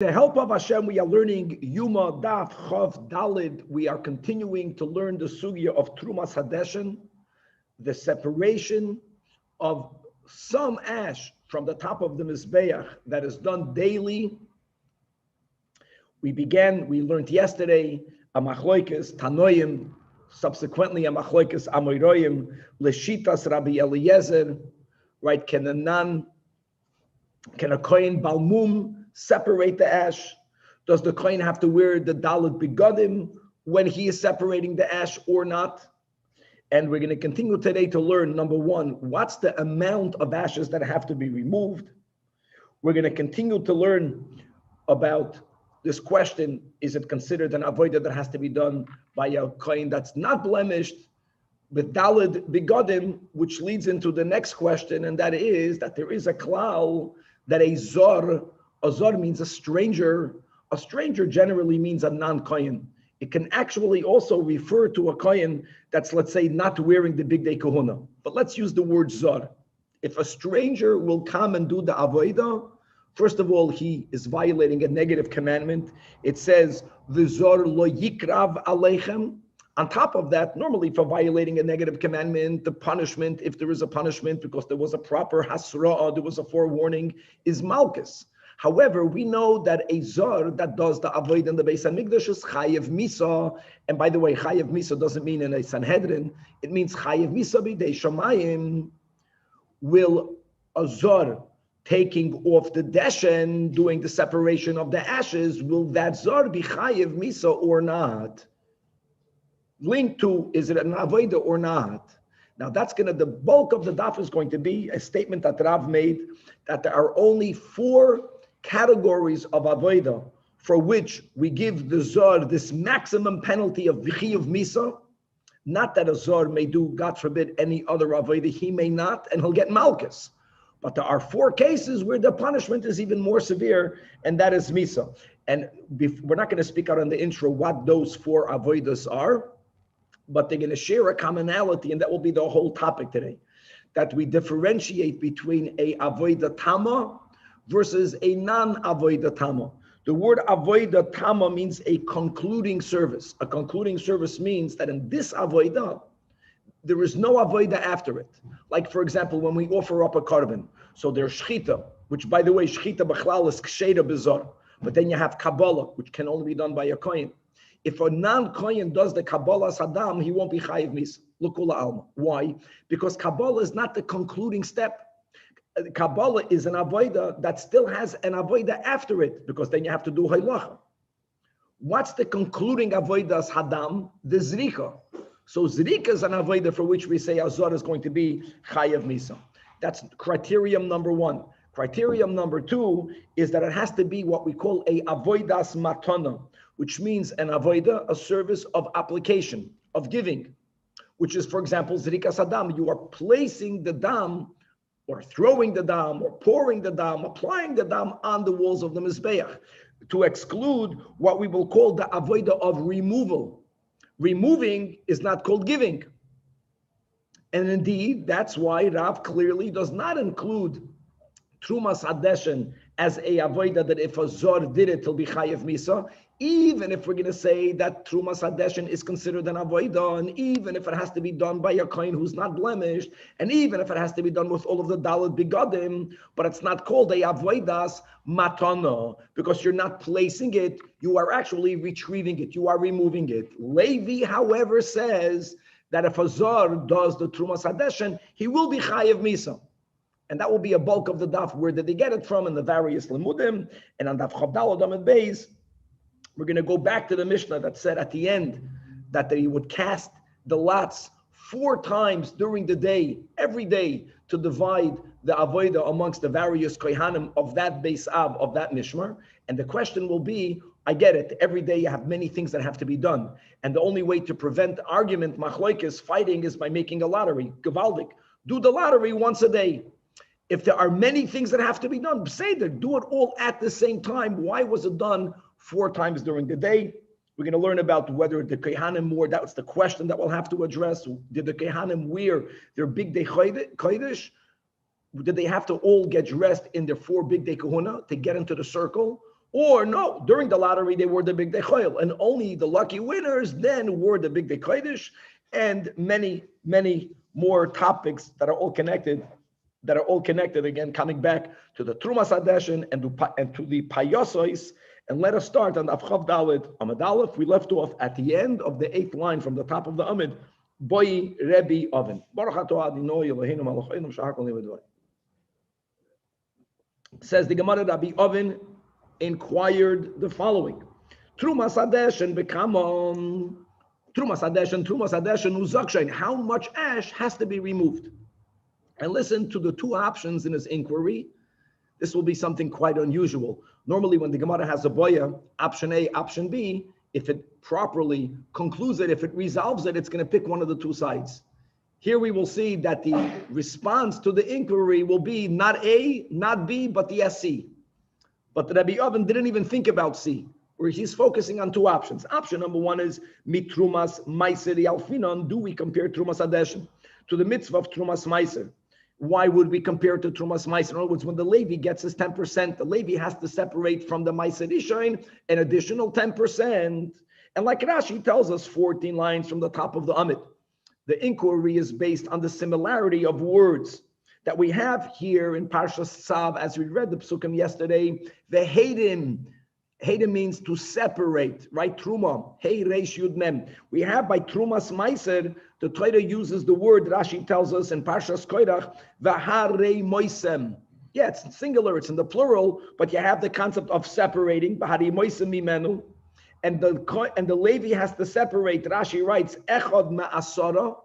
The help of Hashem, we are learning Yoma Daf Chav Dalid. We are continuing to learn the sugya of Trumas Hadeshen, the separation of some ash from the top of the Mizbeach that is done daily. We learned yesterday a machloikes Tanoim, subsequently a machloikes Amoyroyim, Leshitas Rabbi Eliezer, right? Can a kohen balmum separate the ash? Does the kohen have to wear the dalit begadim when he is separating the ash or not? And we're going to continue today to learn, number one, what's the amount of ashes that have to be removed? We're going to continue to learn about this question, is it considered an avodah that has to be done by a kohen that's not blemished with dalit begadim, which leads into the next question, and that is that there is a klal that a zor means a stranger. A stranger generally means a non-kohen. It can actually also refer to a kohen that's, let's say, not wearing the big day kahuna. But let's use the word zor. If a stranger will come and do the avodah, first of all, he is violating a negative commandment. It says, "V'zor lo yikrav aleichem." On top of that, normally for violating a negative commandment, the punishment, if there is a punishment because there was a proper hasra'ah, there was a forewarning, is malchus. However, we know that a zor that does the avodah in the Beis HaMikdash is chayev misa. And by the way, chayev misa doesn't mean in a Sanhedrin. It means chayev misa b'dei shamayim. Will a zor taking off the deshen, doing the separation of the ashes, will that zor be chayev misa or not? Linked to, is it an avodah or not? Now the bulk of the daf is going to be a statement that Rav made that there are only 4 categories of avodah for which we give the zor this maximum penalty of v'chiyuv misa. Not that a zor may do, God forbid, any other avodah, he may not, and he'll get malchus. But there are 4 cases where the punishment is even more severe, and that is misa. And we're not going to speak out on the intro what those 4 avodas are, but they're going to share a commonality, and that will be the whole topic today, that we differentiate between a avodah tama versus a non-avodah tama. The word avodah tama means a concluding service. A concluding service means that in this avodah, there is no avodah after it. Like, for example, when we offer up a korban, so there's shchita, which, by the way, shchita b'chlal is ksheira b'zor, but then you have kabbalah, which can only be done by a kohen. If a non-kohen does the Kabbalah Saddam, he won't be chayiv misa. L'kula alma. Why? Because Kabbalah is not the concluding step. Kabbalah is an avodah that still has an avodah after it, because then you have to do halacha. What's the concluding avodas hadam? The zrika. So zrika is an avodah for which we say azor is going to be chayiv misa. That's criterion number 1. Criterion number 2 is that it has to be what we call a avodas matana, which means an avodah, a service of application, of giving, which is, for example, zrikas hadam. You are placing the dam, or throwing the dam, or pouring the dam, applying the dam on the walls of the mizbeach, to exclude what we will call the avodah of removal. Removing is not called giving. And indeed, that's why Rav clearly does not include Trumas Hadeshen as a avodah that if a zor did it, he'll be chayev misa, even if we're going to say that Trumas Hadeshen is considered an avodah, and even if it has to be done by a kohen who's not blemished, and even if it has to be done with all of the dalit begadim, but it's not called a avodas matana, because you're not placing it, you are actually retrieving it, you are removing it. Levi, however, says that if a zor does the Trumas Hadeshen, he will be chayev misa. And that will be a bulk of the daf. Where did they get it from in the various limudim? And on daf Chavdal Adam and Beis, we're going to go back to the Mishnah that said at the end that they would cast the lots 4 times during the day, every day, to divide the avodah amongst the various kohanim of that Beis Ab, of that Mishmar. And the question will be, I get it, every day you have many things that have to be done. And the only way to prevent argument, machloikis, fighting, is by making a lottery. Gavaldik. Do the lottery once a day. If there are many things that have to be done, say that, do it all at the same time. Why was it done 4 times during the day? We're going to learn about whether the Kehanim wore, that's the question that we'll have to address. Did the Kehanim wear their big day kodesh? Did they have to all get dressed in their 4 big day kahuna to get into the circle? Or no, during the lottery, they wore the big dechoil, and only the lucky winners then wore the big dechoidish, and many, many more topics that are all connected, again, coming back to the Trumas Hadeshin and to the Payosois. And let us start on Avchav Dalet Amud Aleph. We left off at the end of the 8th line from the top of the Amud. Boi Rebbe Oven. Baruch atah Adonai Eloheinu melech haolam shehar kol nivei. Says the Gemara, Rabbi Oven inquired the following: Trumas Hadeshin bekamon. Trumas Hadeshin uzakshain. How much ash has to be removed? And listen to the two options in his inquiry. This will be something quite unusual. Normally, when the Gemara has a boya, option A, option B, if it properly concludes it, if it resolves it, it's going to pick one of the two sides. Here we will see that the response to the inquiry will be not A, not B, but the SC. But Rabbi Oven didn't even think about C, where he's focusing on two options. Option number one is mitrumas meiser alfinon. Do we compare Trumas Hadeshin to the mitzvah of Trumas Meiser? Why would we compare it to Trumas Meiser? In other words, when the Levi gets his 10%, the Levi has to separate from the Meiser Ishain an additional 10%. And like Rashi tells us 14 lines from the top of the Amud, the inquiry is based on the similarity of words that we have here in Parshas Tzav, as we read the Psukim yesterday. The Haydim. Haydim means to separate, right? Truma. Hey, Reish Yud Mem. We have by Trumas Meiser, the Torah uses the word, Rashi tells us in Parshas Koirach, V'harei Moisem. Yeah, it's singular, it's in the plural, but you have the concept of separating, V'harei Moisem Mimenu. And the Levi has to separate, Rashi writes, Echad Ma'asara.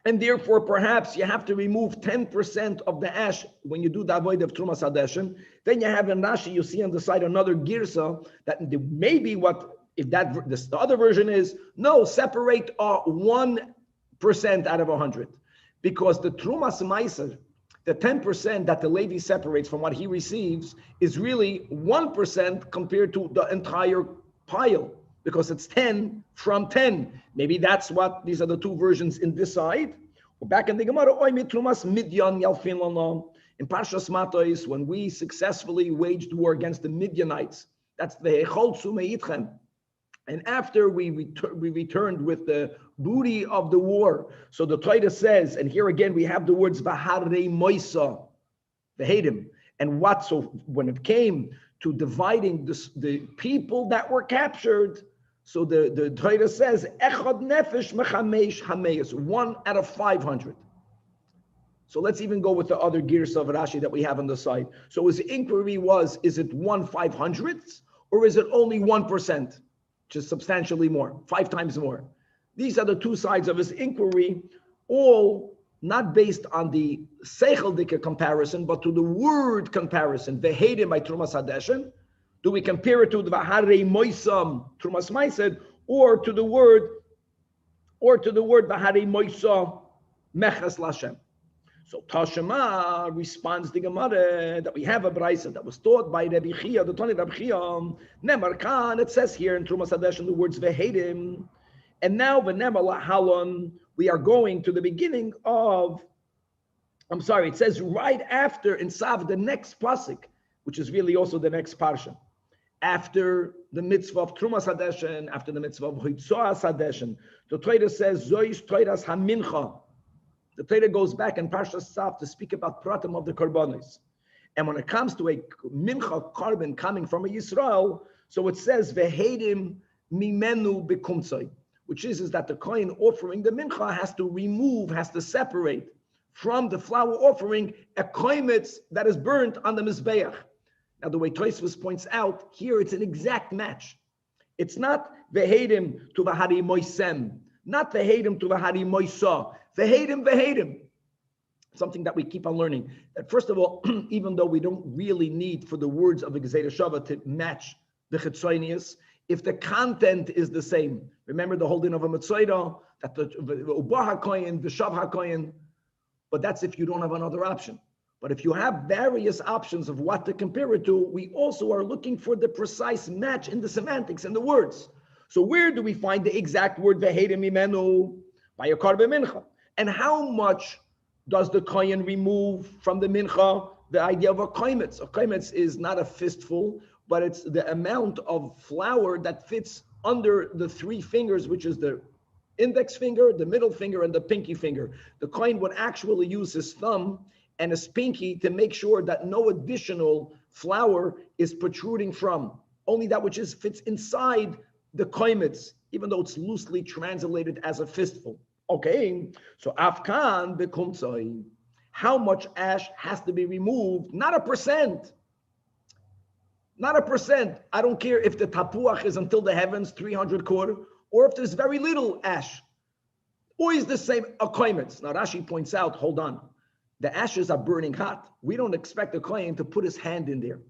And therefore, perhaps you have to remove 10% of the ash when you do the avoid of Trumas Hadeshin. Then you have in Rashi, you see on the side another girsa that maybe the other version is, no, separate 1% out of 100. Because the Trumas Meiser, the 10% that the Levi separates from what he receives, is really 1% compared to the entire pile. Because it's 10 from 10. Maybe that's what, these are the two versions in this side. We're back in the Gemara, in Parshas Matos, when we successfully waged war against the Midianites, that's the Echoltzu Meitchem. And after we returned with the booty of the war. So the Torah says, and here again we have the words V'harei Moisa, the Haydim. And so when it came to dividing the people that were captured, so the Torah says, Echad nefesh mechamesh hameis, 1 out of 500. So let's even go with the other gears of Rashi that we have on the side. So his inquiry was, is it 1/500th or is it only 1%, which is substantially more, 5 times more? These are the two sides of his inquiry, all not based on the Seichel Dika comparison, but to the word comparison, V'heidim by Trumas Hadeshin. Do we compare it to the V'harei Moisam Trumas Meiser, or to the word V'harei Moisa Meches Lashem? So Tashema responds the Gemara that we have a brayso that was taught by Rabbi Chia, the Tani Rabbi Chia, Nemarkan. It says here in Trumas Hadeshin the words V'heidim, and now V'nemar Lahalon. We are going to the beginning of. It says right after in Sav the next pasuk, which is really also the next parsha. After the mitzvah of Trumas Hadeshin, after the mitzvah of Hitzoas Hadeshin, the Torah says, Zois Toiras HaMincha. The Torah goes back in Parshas Tzav to speak about Pratim of the Korbanos. And when it comes to a Mincha carbon coming from a Yisrael, so it says, V'heidim mimenu bekumtzai, which is that the Kohen offering the Mincha has to separate from the flour offering a koimetz that is burnt on the Mizbeach. Now, the way Tosfos points out, here it's an exact match. It's not V'heidim to V'harei Moisem, not V'heidim to V'harei Moisa, V'heidim. Something that we keep on learning. That first of all, even though we don't really need for the words of the Gezerah Shava to match the Chitzonius, if the content is the same. Remember the holding of a Mitzvah, that the Ubah HaKoyen, the Shav HaKoyen, but that's if you don't have another option. But if you have various options of what to compare it to, we also are looking for the precise match in the semantics and the words. So where do we find the exact word V'heidim mimenu? By a karbe mincha. And how much does the kohen remove from the mincha the idea of a koimetz. A koimetz is not a fistful, but it's the amount of flour that fits under the three fingers, which is the index finger, the middle finger, and the pinky finger. The kohen would actually use his thumb and his pinky to make sure that no additional flour is protruding from, only that which fits inside the koimetz, even though it's loosely translated as a fistful. Okay, so afkan bekumtzai. How much ash has to be removed? Not a percent. Not a percent. I don't care if the tapuach is until the heavens, 300 kor, or if there's very little ash. Always the same, a koimetz. Now Rashi points out, hold on, the ashes are burning hot. We don't expect the kohen to put his hand in there.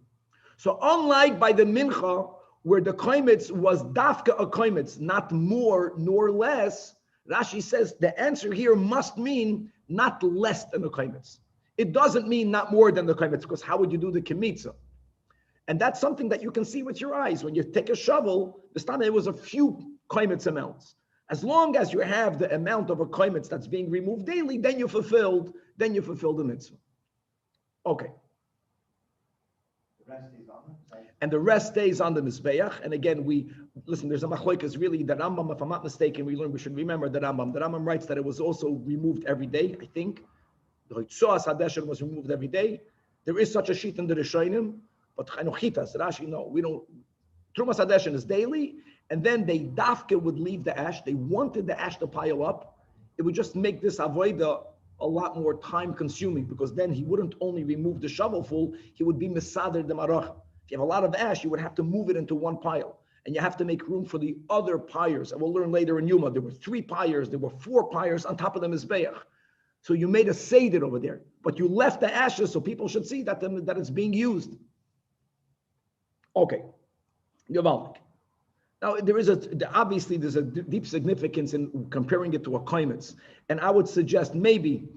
So unlike by the mincha, where the koimetz was dafka a koimetz, not more nor less, Rashi says the answer here must mean not less than the koimetz. It doesn't mean not more than the koimetz, because how would you do the kemitza? And that's something that you can see with your eyes. When you take a shovel, this time it was a few koimetz amounts. As long as you have the amount of a koimetz that's being removed daily, then you fulfilled the mitzvah. Okay. The rest is on it. And the rest stays on the mizbeach. And again, there's a machloikas, really, the Rambam, if I'm not mistaken, we should remember the Rambam. The Rambam writes that it was also removed every day, I think. The Hoitzoas Hadeshen was removed every day. There is such a sheet in the Rishonim, but Chanochitas, Rashi, no, we don't. Trumas Hadeshen is daily, and then they dafke would leave the ash. They wanted the ash to pile up. It would just make this avoida a lot more time consuming, because then he wouldn't only remove the shovelful, he would be misader the marach. If you have a lot of ash, you would have to move it into one pile, and you have to make room for the other pyres. And we'll learn later in Yoma, there were 3 pyres, there were 4 pyres on top of the mizbeach. So you made a seder over there, but you left the ashes so people should see that it's being used. Okay, Yavalnik. Now obviously there's a deep significance in comparing it to a koimetz, and I would suggest maybe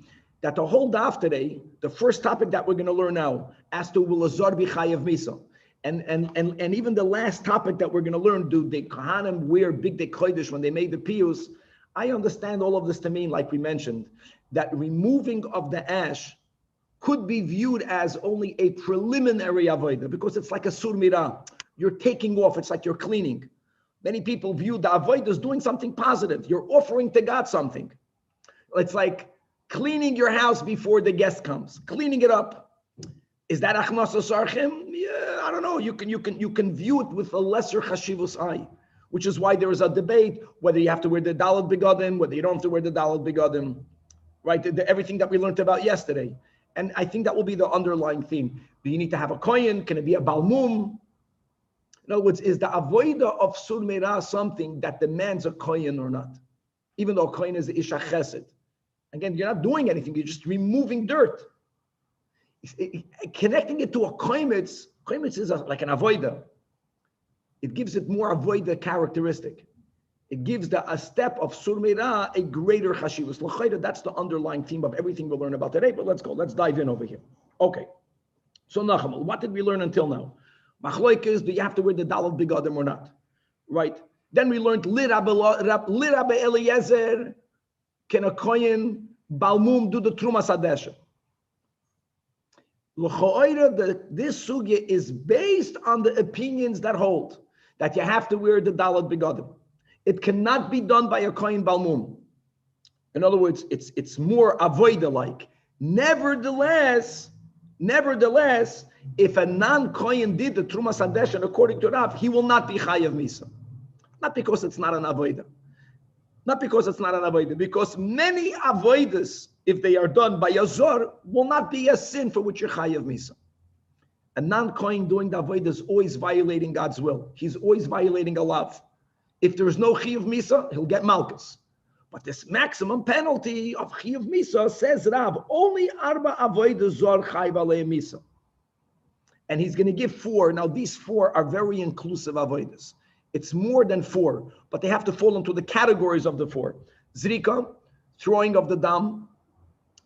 that the whole daf today, the first topic that we're going to learn now, as to will azar be chayav misa, and even the last topic that we're going to learn, do the Kohanim wear big day kodesh when they made the piyus? I understand all of this to mean, like we mentioned, that removing of the ash could be viewed as only a preliminary avodah, because it's like a sur mirah. You're taking off, it's like you're cleaning. Many people view the avodah as doing something positive. You're offering to God something. It's like cleaning your house before the guest comes, cleaning it up. Is that achnasa sarchim? Yeah, I don't know. You can view it with a lesser chashivus eye, which is why there is a debate whether you have to wear the dalad begadim, whether you don't have to wear the dalad begadim, right? Everything that we learned about yesterday. And I think that will be the underlying theme. Do you need to have a kohen? Can it be a balmum? In other words, is the avoida of sur meirah something that demands a kohen or not? Even though a kohen is the isha chesed. Again, you're not doing anything, you're just removing dirt. Connecting it to a koimetz is like an avoida. It gives it more avoida characteristic. It gives a step of sur meirah a greater chashivus. L'chayda, that's the underlying theme of everything we'll learn about today, but let's dive in over here. Okay, so Nachamel, what did we learn until now? Machloikis, do you have to wear the dalad begadim or not? Right. Then we learned Lirabe Eliezer, can a kohen balmum do the trumas hadeshen? L'cho'ira, this sugya is based on the opinions that hold that you have to wear the dalad begadim. It cannot be done by a kohen balmum. In other words, it's more avoida like. Nevertheless, if a non-kohen did the trumas hadeshen according to Rav, he will not be chayav misa. Not because it's not an avoida. Because many avoidas, if they are done by a zor, will not be a sin for which you're chayav misa. A non-kohen doing the avoida is always violating God's will. He's always violating a lav. If there is no chayav misa, he'll get malchus. But this maximum penalty of chayav misa, says Rav, only arba avoidas zor chayav alei misa. And he's going to give 4. Now, these 4 are very inclusive avoidas. It's more than 4, but they have to fall into the categories of the 4. Zrika, throwing of the dam.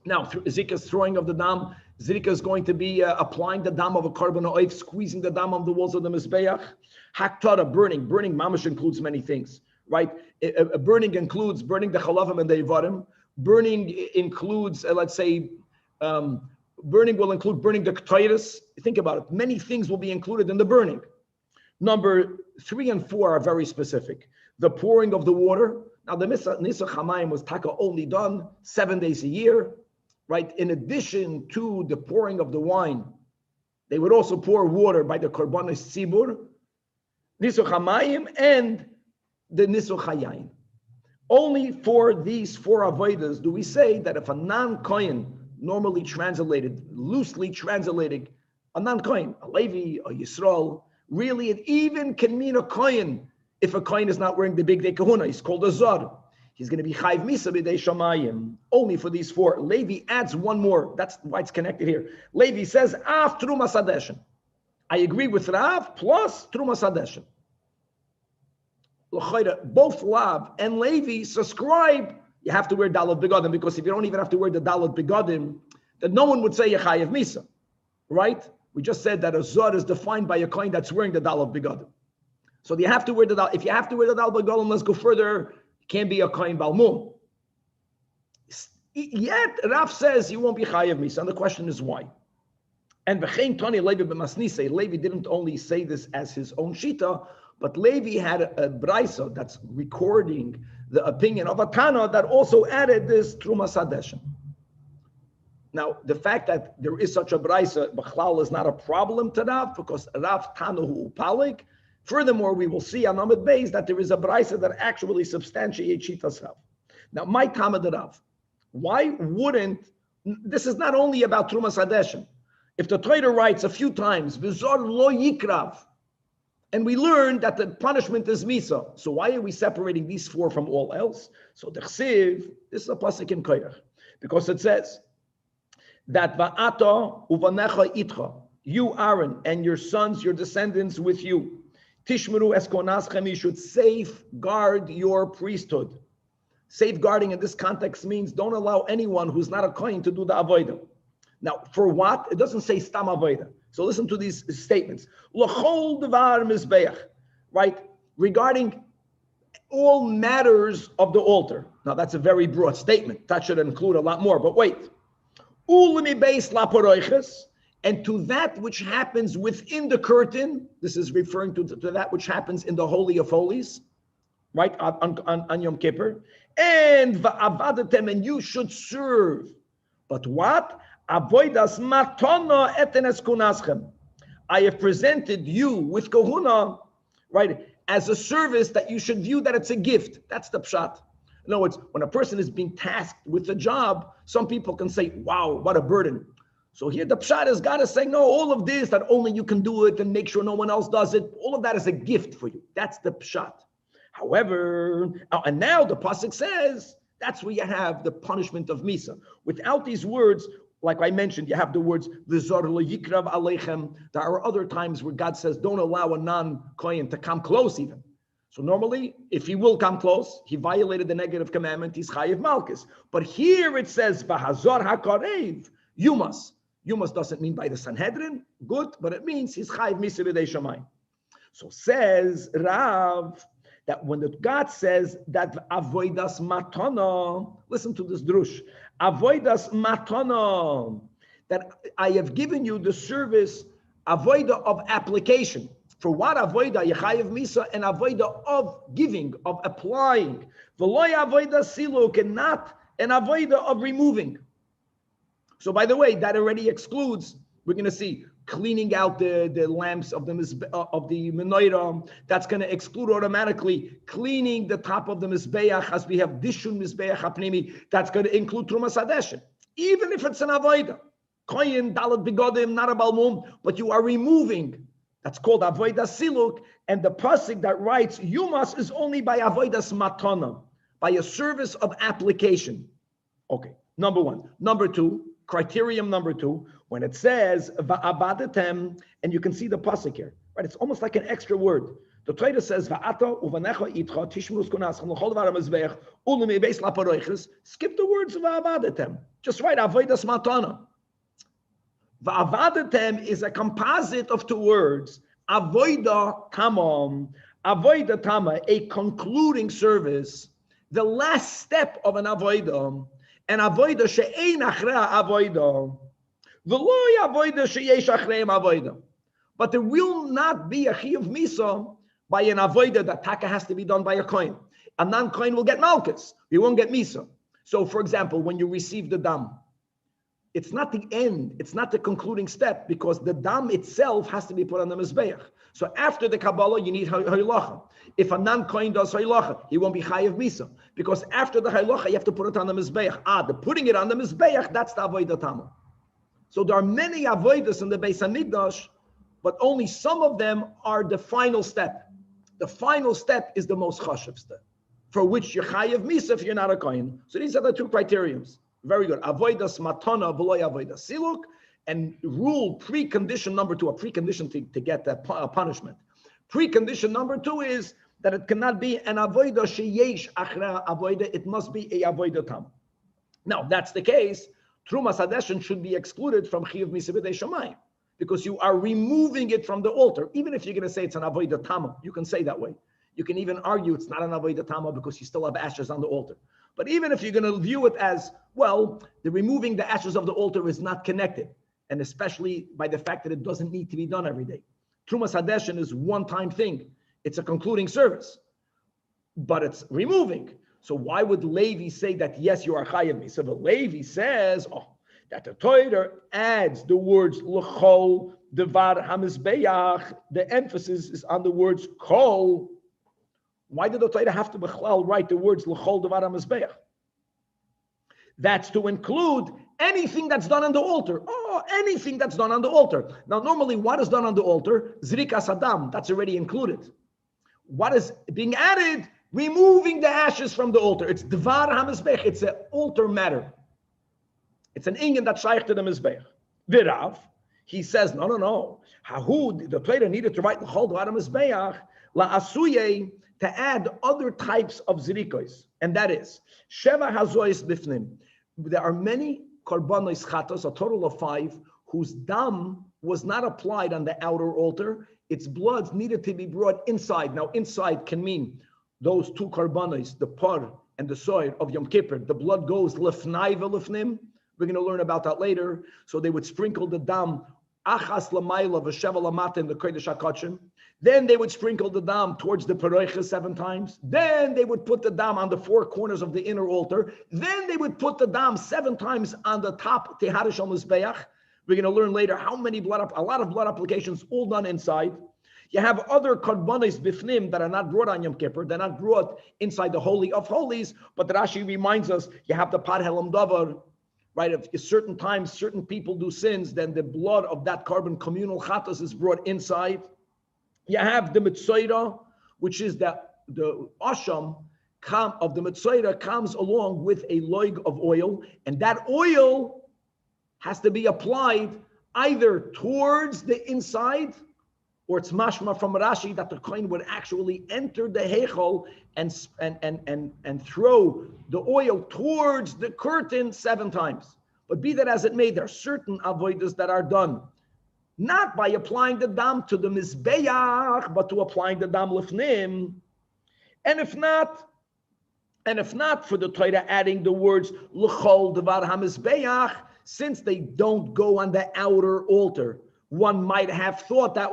Now, Zrika's throwing of the dam. Zrika is going to be applying the dam of a korban oif, squeezing the dam on the walls of the mizbeach. Haktara, burning. Burning, mamash, includes many things, right? Burning includes burning the chalavim and the ivarim. Burning includes, let's say, Burning will include burning the ketayros. Think about it. Many things will be included in the burning. Number 3 and 4 are very specific. The pouring of the water. Now, the Nisuch Hamayim was only done 7 days a year, right? In addition to the pouring of the wine, they would also pour water by the Korbanos Tzibur, Nisuch Hamayim, and the Nisuch Hayayin. Only for these 4 avodas do we say that if a non-Kohen, normally translated, loosely translated, a non-Kohen, a Levi, a Yisrael, really it even can mean a Kohen. If a Kohen is not wearing the big day kahuna, he's called a Zar. He's going to be Chayv Misa b'dei Shamayim. Only for these 4. Levi adds one more. That's why it's connected here. Levi says, Af Trumas Hadeshen. I agree with Rav plus Trumas Hadeshen. Both Lav and Levi subscribe. You have to wear Dalat Begadim, because if you don't even have to wear the Dalat Begadim, then no one would say Chayav Misa, right? We just said that a Zod is defined by a Kohen that's wearing the Dalat Begadim. So you have to wear the Dalat. If you have to wear the Dalat Begadim, let's go further. You can't be a Kohen Balmum. Yet Rav says you won't be Chayav Misa, and the question is why. And V'chein Tani Levi b'Masnisei. Levi didn't only say this as his own shita, but Levi had a brisa that's recording the opinion of a Tana that also added this Trumas Hadeshen. Now, the fact that there is such a brisa, B'chlal, is not a problem to Rav, because Rav Tanuhu Upalik. Furthermore, we will see on Amud Beis that there is a brisa that actually substantiates Shitas Rav. Now, my Tamad Rav, why wouldn't, this is not only about Trumas Hadeshen. If the Torah writes a few times, V'zor lo yikrav, and we learn that the punishment is Misa, so why are we separating these 4 from all else? So the Chsiv, this is a pasuk in Korach, because it says that Va'ata uvanecha itcha, you Aaron and your sons, your descendants with you, Tishmeru eskonaschem, you should safeguard your priesthood. Safeguarding in this context means don't allow anyone who's not a Kohen to do the avodah. Now, for what? It doesn't say stam avodah. So listen to these statements. L'chol devar mizbeach, right? Regarding all matters of the altar. Now, that's a very broad statement. That should include a lot more, but wait. Ulimi beis laporoiches, and to that which happens within the curtain. This is referring to that which happens in the Holy of Holies, right? On Yom Kippur. And va'avadetem, and you should serve. But what? Avoidas matana etenes kunaschem. I have presented you with kahuna, right, as a service that you should view that it's a gift. That's the pshat. In other words, when a person is being tasked with a job, some people can say, wow, what a burden. So here the pshat is God is saying, no, all of this, that only you can do it and make sure no one else does it, all of that is a gift for you. That's the pshat. However, and now the pasuk says, that's where you have the punishment of Misa. Without these words, like I mentioned, you have the words "V'zor lo yikrav aleichem." There are other times where God says, "Don't allow a non-kohen to come close." Even so, normally, if he will come close, he violated the negative commandment. He's chayiv malchus. But here it says, "V'hazor hakarev yumas." Yumas doesn't mean by the Sanhedrin, good, but it means he's chayiv misa b'dei shamayim. So says Rav that when the God says that avoidas matana, listen to this drush. Avoidas matana, that I have given you the service, avoida of application. For what avoida? Yechayev misa, and avoida of giving, of applying. V'loy avoida siluk, and not an avoida of removing. So by the way, that already excludes, we're going to see, cleaning out the lamps of the menorah. That's going to exclude automatically cleaning the top of the mizbeach, as we have dishun mizbeach hapnimi. That's going to include trumas hadeshen, even if it's an avodah, koyin dalat begodim, not a balmum, but you are removing. That's called avodah siluk, and the pasuk that writes yumas is only by avodas matana, by a service of application. Okay, number 1. Number 2. Criterion number 2, when it says va'abadetem, and you can see the pasuk here, right? It's almost like an extra word. The Torah says va'ata uvanecha itcha tishmurus kunaschem l'chol davar hamizbeach ulemi beis laparoiches. Skip the words va'abadetem. Just write avodas matana. Va'abadetem is a composite of 2 words. Avoida tamam, avoida tama, a concluding service, the last step of an avoida. And avoida she'ein achra avoida, But there will not be a chiyuv misa by an avodah that taka has to be done by a kohen. A non-kohen will get malchus. He won't get misa. So, for example, when you receive the dam, it's not the end. It's not the concluding step because the dam itself has to be put on the mizbeach. So after the Kabbalah, you need halacha. If a non-kohen does halacha, he won't be chayav misa because after the halacha, you have to put it on the mizbeach. The putting it on the mizbeach, that's the avodah tama. So there are many avodas in the Beis Hamikdash, but only some of them are the final step. The final step is the most chashuv step, for which you're chayav misa if you're not a kohen. So these are the two criteriums. Very good. Avodas matana v'loy avodas siluk, and rule precondition number 2, a precondition to get that punishment. Precondition number 2 is that it cannot be an avodah sheyesh achra avodah. It must be a avodah tam. Now, if that's the case, Trumas Hadeshen should be excluded from chiyuv misa b'dei shamayim because you are removing it from the altar. Even if you're going to say it's an avodah tama, you can say that way. You can even argue it's not an avodah tama because you still have ashes on the altar. But even if you're going to view it as, well, the removing the ashes of the altar is not connected, and especially by the fact that it doesn't need to be done every day. Trumas Hadeshen is one-time thing. It's a concluding service, but it's removing. So why would Levi say that, yes, you are chayav misa? So the Levi says, that the Torah adds the words l'chol devar hamizbeach. The emphasis is on the words kol. Why did the Torah have to write the words l'chol devar hamizbeach? That's to include anything that's done on the altar. Anything that's done on the altar. Now, normally, what is done on the altar? Zrikas adam. That's already included. What is being added? Removing the ashes from the altar. It's devar hamizbeach. It's an altar matter. It's an inyan that's shaykh to the mizbeach. Virav, he says, no. Hahu, the Torah needed to write l'chol devar hamizbeach la'asuye, to add other types of zrikos, and that is sheva hazois bifnim. There are many korbanos chatos, a total of 5, whose dam was not applied on the outer altar. Its blood needed to be brought inside. Now, inside can mean those 2 korbanos, the par and the soir of Yom Kippur. The blood goes lefnai v'lefnim. We're going to learn about that later. So they would sprinkle the dam achas lamayla v'sheva lamata in the kodesh hakachim. Then they would sprinkle the dam towards the peroicha 7 times. Then they would put the dam on the 4 corners of the inner altar. Then they would put the dam 7 times on the top teharish al mizbeach. We're going to learn later how many a lot of blood applications all done inside. You have other korbanos bifnim that are not brought on Yom Kippur. They're not brought inside the Holy of Holies. But the Rashi reminds us, you have the par helam davar, right? If certain times, certain people do sins, then the blood of that carbon communal chatos is brought inside. You have the Mitzoira, which is the asham of the Mitzoira comes along with a loig of oil, and that oil has to be applied either towards the inside, or it's mashma from Rashi that the kohen would actually enter the heichal and throw the oil towards the curtain 7 times. But be that as it may, there are certain avodas that are done not by applying the dam to the mizbeach, but to applying the dam lefnim. And if not for the Torah adding the words l'chol devar hamizbeach, since they don't go on the outer altar, one might have thought that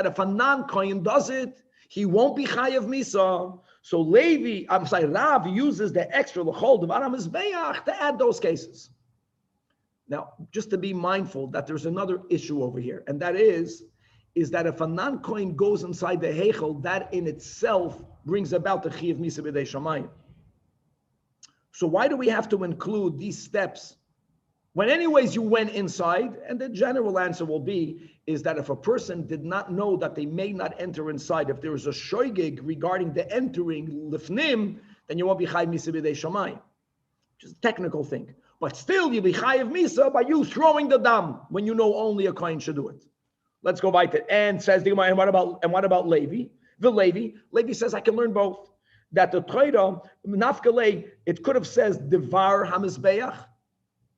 if a non-kohen does it, he won't be chayav misa. So Rav uses the extra l'chol devar hamizbeach to add those cases. Now, just to be mindful that there's another issue over here, and that is that if a non-kohen goes inside the heichel, that in itself brings about the chiyuv misa b'dei shamayim. So why do we have to include these steps when anyways you went inside? And the general answer will be is that if a person did not know that they may not enter inside, if there is a shoygig regarding the entering lifnim, then you won't be chayiv misa b'dei shamayim, which is a technical thing. But still, you be chayiv misa by you throwing the dam when you know only a kohen should do it. Let's go by it. And says the Gemara, and what about Levi? Levi says I can learn both. That the Torah nafkalei, it could have says devar hamizbeach.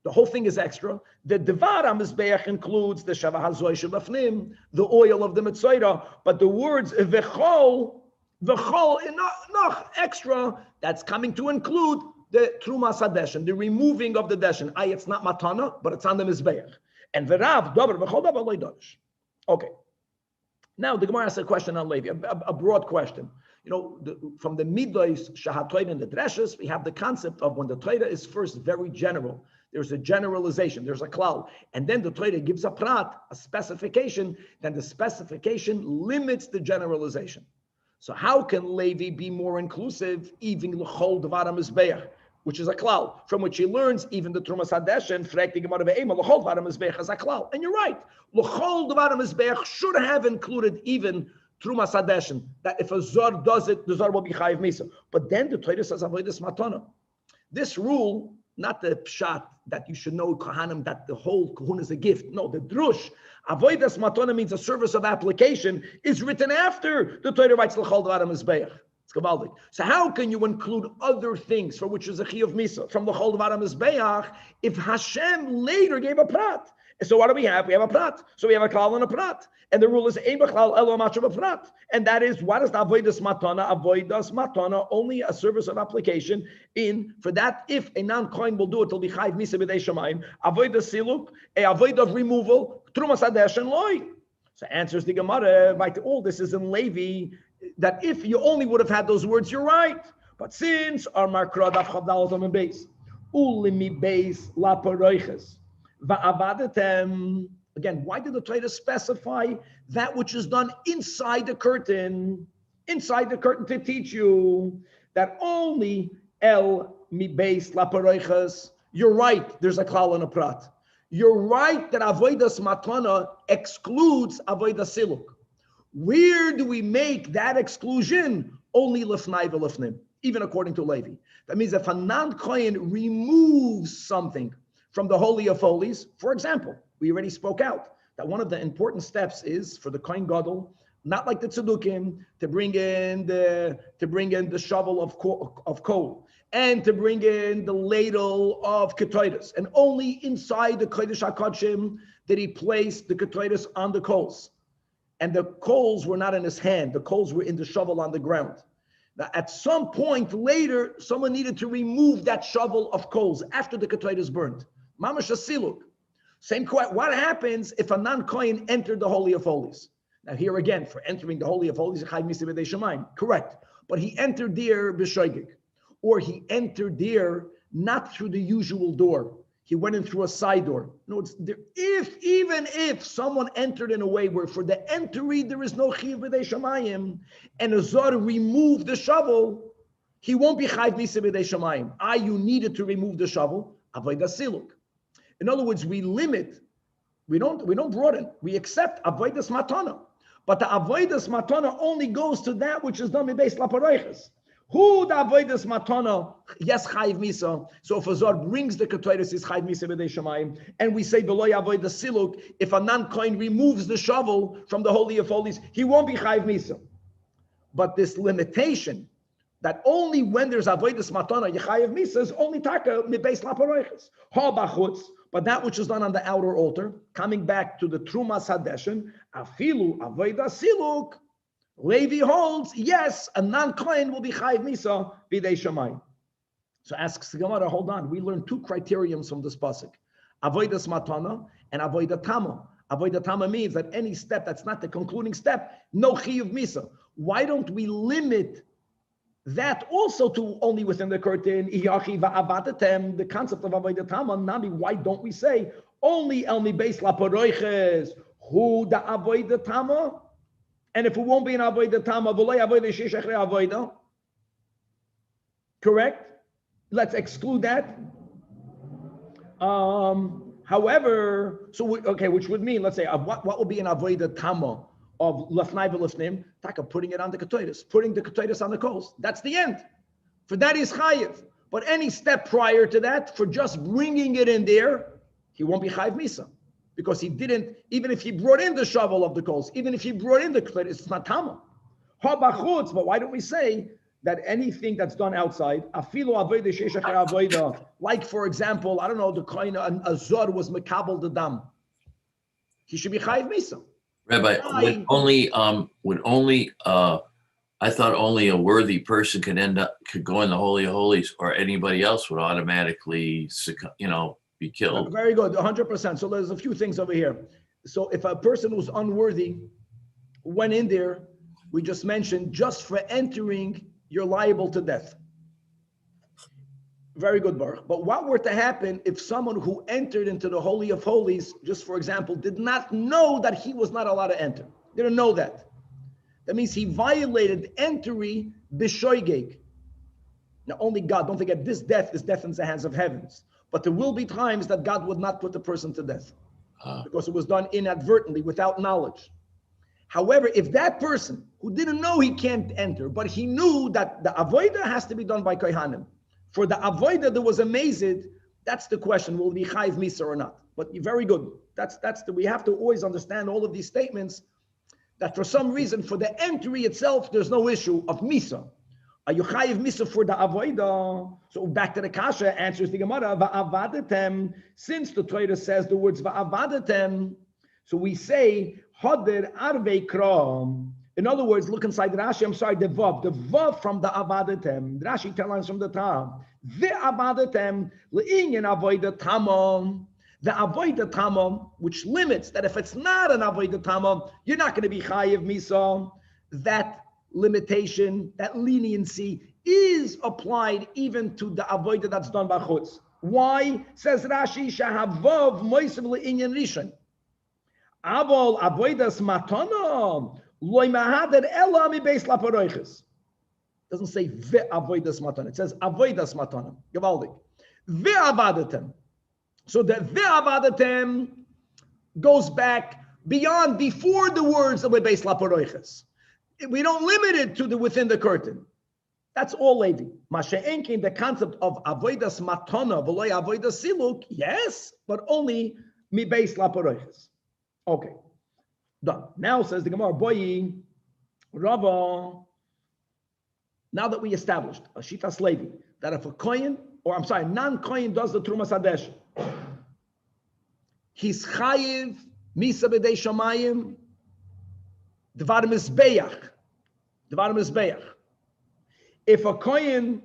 The whole thing is extra. The devar hamizbeach includes the shava hazoy shelafnim, the oil of the mitzvah, but the words v'chol enough extra. That's coming to include the trumas hadeshen, the removing of the deshen. It's not matana, but it's on the mizbeach. And v'rav davar b'chol davar lo yidonish. Okay. Now the Gemara asks a question on Levi, a broad question. You know, from the Midrash, Shahatoid, and the Dreshes, we have the concept of when the Torah is first very general. There's a generalization, there's a klal, and then the Torah gives a prat, a specification. Then the specification limits the generalization. So how can Levi be more inclusive? Even l'chol dvar hamizbeach, which is a klal, from which he learns even the Trumas Hadeshen, frek the Gemara ve'ema, l'chol dvar hamizbeach is a klal. And you're right, l'chol dvar hamizbeach should have included even Trumas Hadeshen, that if a Zor does it, the Zor will be chayiv misa. But then the Torah says avodas matana. This rule, not the pshat that you should know Kohanim, that the whole Kohun is a gift. No, the drush, avodas matana means a service of application, is written after the Torah writes l'chol dvar hamizbeach. It's gavaldik. So how can you include other things for which is a chiyuv misa from l'chol dvar hamizbeach if Hashem later gave a prat? So what do we have? We have a prat. So we have a klal and a prat. And the rule is ein b'chlal elo machav prat. And that is, what is the avodas matana? Avodas matana, only a service of application. For that, if a non-kohen will do it, it'll be chayv misa b'dei shamayim. Avodas siluk, a avoid of removal, trumas hadeshen loy. So answers the Gemara, right? All this is in Levi, that if you only would have had those words, you're right. But since our markra daf chavdal on base, ulimi base la paroiches. Again, why did the Torah specify that which is done inside the curtain? Inside the curtain to teach you that only el mi beis laparoichas. You're right, there's a klal and a prat. You're right that avodas matana excludes avodas siluk. Where do we make that exclusion? Only lefnai v'lefnim, even according to Levi. That means if a non-kohen removes something from the Holy of Holies, for example, we already spoke out that one of the important steps is for the Kohen Gadol, not like the Tzedukim, to bring in the shovel of coal and to bring in the ladle of Ketoides. And only inside the Kodesh HaKodshim did he place the Ketoides on the coals. And the coals were not in his hand, the coals were in the shovel on the ground. Now, at some point later, someone needed to remove that shovel of coals after the Ketoides burned. Mamash Asiluk. Same question. What happens if a non-Kohen entered the Holy of Holies? Now here again, for entering the Holy of Holies, correct. But he entered there b'shoigig, or he entered there not through the usual door. He went in through a side door. No, it's there. Even if someone entered in a way where for the entry there is no chiyuv b'dei shamayim, and a zor removed the shovel, he won't be chayv misa b'dei shamayim. You needed to remove the shovel. Avodah siluk. In other words, we limit, we don't broaden, we accept avodas matana. But the avodas matana only goes to that which is done based laparoiches. Who the avodas matana? Yes, chayiv misa. So if a zor brings the ketoides, is chayiv misa b'dei shamayim, and we say below avodas siluk, if a non-kohen removes the shovel from the Holy of Holies, he won't be chayiv misa. But this limitation that only when there's avodas matana yechayev misa is only taka mibeis laparoiches. Ha bachutz. But that which is done on the outer altar, coming back to the Trumas Hadeshen, afilu avodah siluk, Levi holds, yes, a non-kohen will be chayiv misa b'dei shamayim. So asks the Gemara, hold on, we learned two criterions from this pasuk, avodas matana and avodah tama. Avodah tama means that any step that's not the concluding step, no chiyuv misa. Why don't we limit that also to only within the curtain? The concept of avodah tama, Nami, why don't we say only el mi beis laparoiches who the avodah tama? And if it won't be an avodah tama, v'lo avodah sheish achrei avodah, correct? Let's exclude that. However, which would mean, let's say, what will be an avodah tama of lefnai v'lefnim? Taka, putting it on the ketoides, putting the ketoides on the coals. That's the end. For that is chayiv. But any step prior to that, for just bringing it in there, he won't be chayiv misa, because he didn't. Even if he brought in the shovel of the coals, even if he brought in the ketoides, it's not tama. Ha bachutz. But why don't we say that anything that's done outside, afilu avodah sheish achrei avodah, like for example, I don't know, the kohen a zor was mekabel the dam, he should be chayiv misa. Rabbi, I thought only a worthy person could go in the Holy of Holies, or anybody else would automatically, be killed. Very good, 100%. So there's a few things over here. So if a person who's unworthy went in there, we just mentioned, just for entering, you're liable to death. Very good, Baruch. But what were to happen if someone who entered into the Holy of Holies, just for example, did not know that he was not allowed to enter? Didn't know that. That means he violated entry b'shoigeg. Now, only God, don't forget, this death is death in the hands of heavens. But there will be times that God would not put the person to death because it was done inadvertently, without knowledge. However, if that person who didn't know he can't enter, but he knew that the avodah has to be done by kohanim, for the avodah there was a mazid, that's the question: will it be chayiv misa or not? But very good. We have to always understand all of these statements. That for some reason, for the entry itself, there's no issue of misa. Are you chayiv misa for the avodah? So back to the kasha, answers the Gemara, va'avadetem. Since the Torah says the words va'avadetem, so we say hader arvei kram. In other words, look inside the Rashi. I'm sorry, the vav from the avadetem. The Rashi tells us from the top. The avadetem le'inyan avodah tamam. The avodah tamam, which limits that if it's not an avodah tamam, you're not going to be chayiv misa. That limitation, that leniency is applied even to the avodah that's done by chutz. Why? Says Rashi, shahavav moisav le'inyan rishon. Avol avodas matana loy mahader ela mi beis laparoiches. Doesn't say ve avodas matana. It says avodas matana. Gewaldig. Ve avadetem. So the ve'avadetem goes back beyond, before the words of beis laparoiches. We don't limit it to the within the curtain. That's all Levi. Masha'enkin, the concept of avodas matana v'loy avodas siluk, yes, but only mi beis laparoiches. Okay, done. Now says the Gemara, boy, Rava. Now that we established a shitas Levi, that if a kohen, or I'm sorry, non-kohen does the trumas hadesh, he's chayiv misa b'dei shamayim dvar mizbeach. If a kohen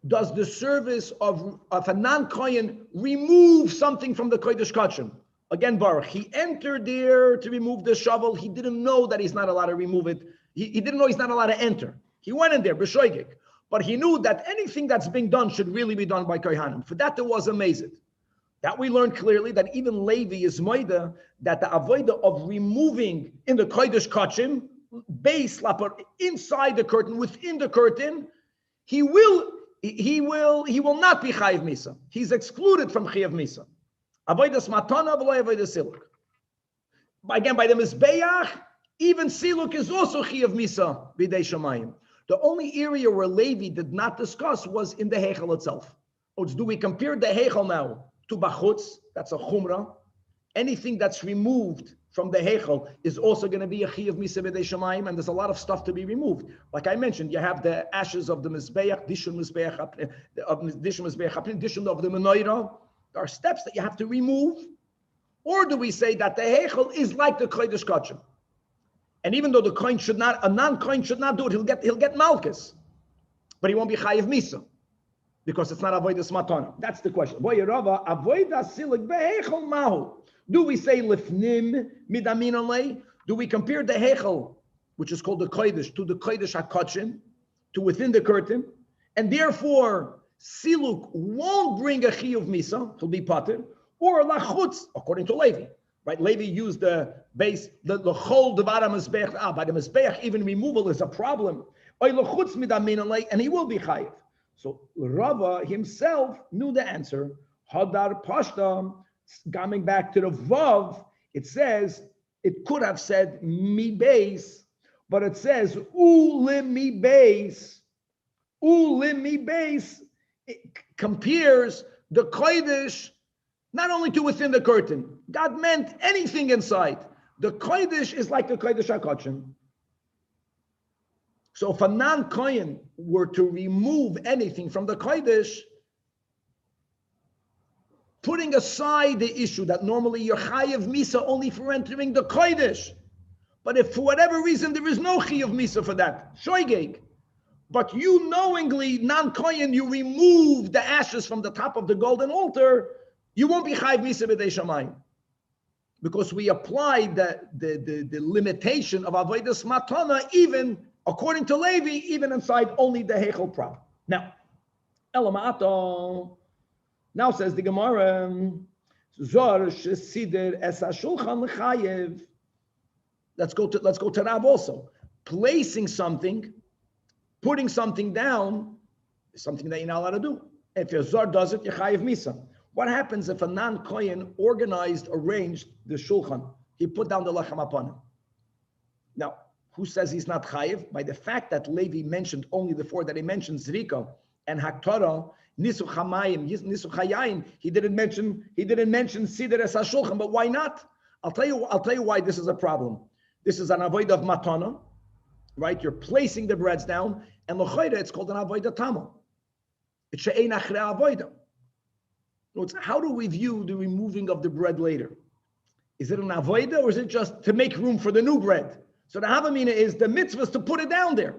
does the service of a non-kohen, remove something from the kodesh kachim. Again, Baruch, he entered there to remove the shovel. He didn't know that he's not allowed to remove it. He didn't know he's not allowed to enter. He went in there, b'shoigeg. But he knew that anything that's being done should really be done by kohanim. For that, there was a mazid. That we learned clearly that even Levi is moida, that the avodah of removing in the kodesh kachim, base lapar, inside the curtain, within the curtain, he will not be chayiv misa. He's excluded from chayiv misa. Avodas matana v'lo avodas siluk. Again, by the mizbeach, even siluk is also chayiv misa b'dei shamayim. The only area where Levi did not discuss was in the heichal itself. Do we compare the heichal now to bachutz? That's a chumrah. Anything that's removed from the heichal is also going to be a chayiv misa b'dei shamayim, and there's a lot of stuff to be removed. Like I mentioned, you have the ashes of the mizbeach, dishun mizbeach of the menorah. There are steps that you have to remove. Or do we say that the heichal is like the kodesh kachim? And even though a non-kohen should not do it, he'll get malchus, but he won't be chayiv misa because it's not avodas matana. That's the question. Do we say lifnim midamin alei? Do we compare the heichal, which is called the kodesh, to the kodesh hakachim, to within the curtain, and therefore siluk won't bring a chiyuv misa, he'll be pater, or lachutz, according to Levi. Right, Levi used the base, the chol devar mizbeach. By the mizbeach, even removal is a problem. And he will be chayiv. So Rava himself knew the answer. Hadar pashta, coming back to the vav, it says, it could have said mi base, but it says ulim mi base. Ulim mi base. It compares the kodesh not only to within the curtain. God meant anything inside. The kodesh is like the kodesh hakachim. So if a non-kohen were to remove anything from the kodesh, putting aside the issue that normally you're chayiv misa only for entering the kodesh, but if for whatever reason there is no chayiv misa for that, shoigeg, but you knowingly, non-kohen, you remove the ashes from the top of the golden altar, you won't be chayiv misa b'dei shamayim. Because we applied the limitation of avodas matana, even according to Levi, even inside only the heichel prop. Now, elamato. Now says the Gemara, zor shesider es hashulchan l'chayev. Let's go to Rab also. Placing something, putting something down, is something that you're not allowed to do. If your zor does it, you're chayev misa. What happens if a non-kohen arranged the shulchan? He put down the lechem upon him. Now, who says he's not chayiv? By the fact that Levi mentioned only the four that he mentioned, zrika and haktara, nisu chamayim, nisu chayayim. He didn't mention siddur es hashulchan. But why not? I'll tell you why this is a problem. This is an avodah of matana, right? You're placing the breads down, and l'chayda it's called an avodah tama. It's she'ein achrei avodah. How do we view the removing of the bread later? Is it an avodah or is it just to make room for the new bread? So the havamina is the mitzvah is to put it down there.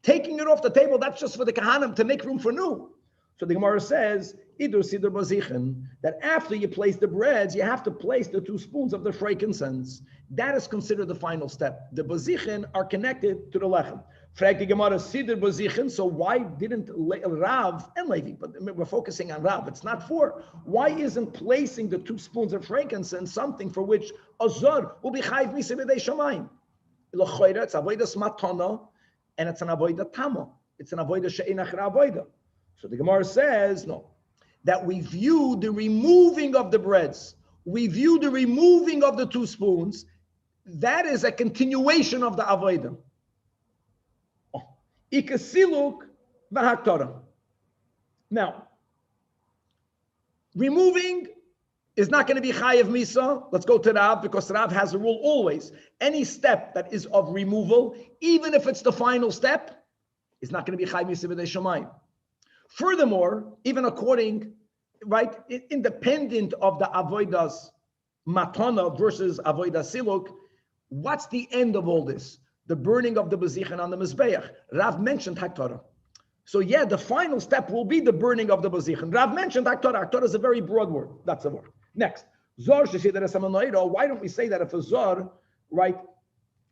Taking it off the table, that's just for the kahanim to make room for new. So the Gemara says, idur siddur bazichen, that after you place the breads, you have to place the 2 spoons of the frankincense. That is considered the final step. The bazichen are connected to the lechem. Frag the Gemara, siddur bazichen, so why didn't Rav and Levi, but we're focusing on Rav, it's not 4. Why isn't placing the 2 spoons of frankincense something for which a zor will be chayiv misa b'dei shamayim? L'choyra, it's avodas matana, and it's an avodah tama. It's an avodah she'ein achrei avodah. So the Gemara says, no, that we view the removing of the breads, we view the removing of the 2 spoons, that is a continuation of the avodah. Ikasiluk v'haktara. Now, removing is not going to be chayiv misa. Let's go to Rav, because Rav has a rule always. Any step that is of removal, even if it's the final step, is not going to be chayiv misa b'dei shamayim. Furthermore, even according, right, independent of the avodas matana versus avodas siluk, what's the end of all this? The burning of the bezichin on the mizbeach. Rav mentioned haktara. So yeah, the final step will be the burning of the bezichin. Rav mentioned haktara. Haktara is a very broad word. That's a word. Next, zor sheshidar es hamanoiro. Why don't we say that if a zor, right,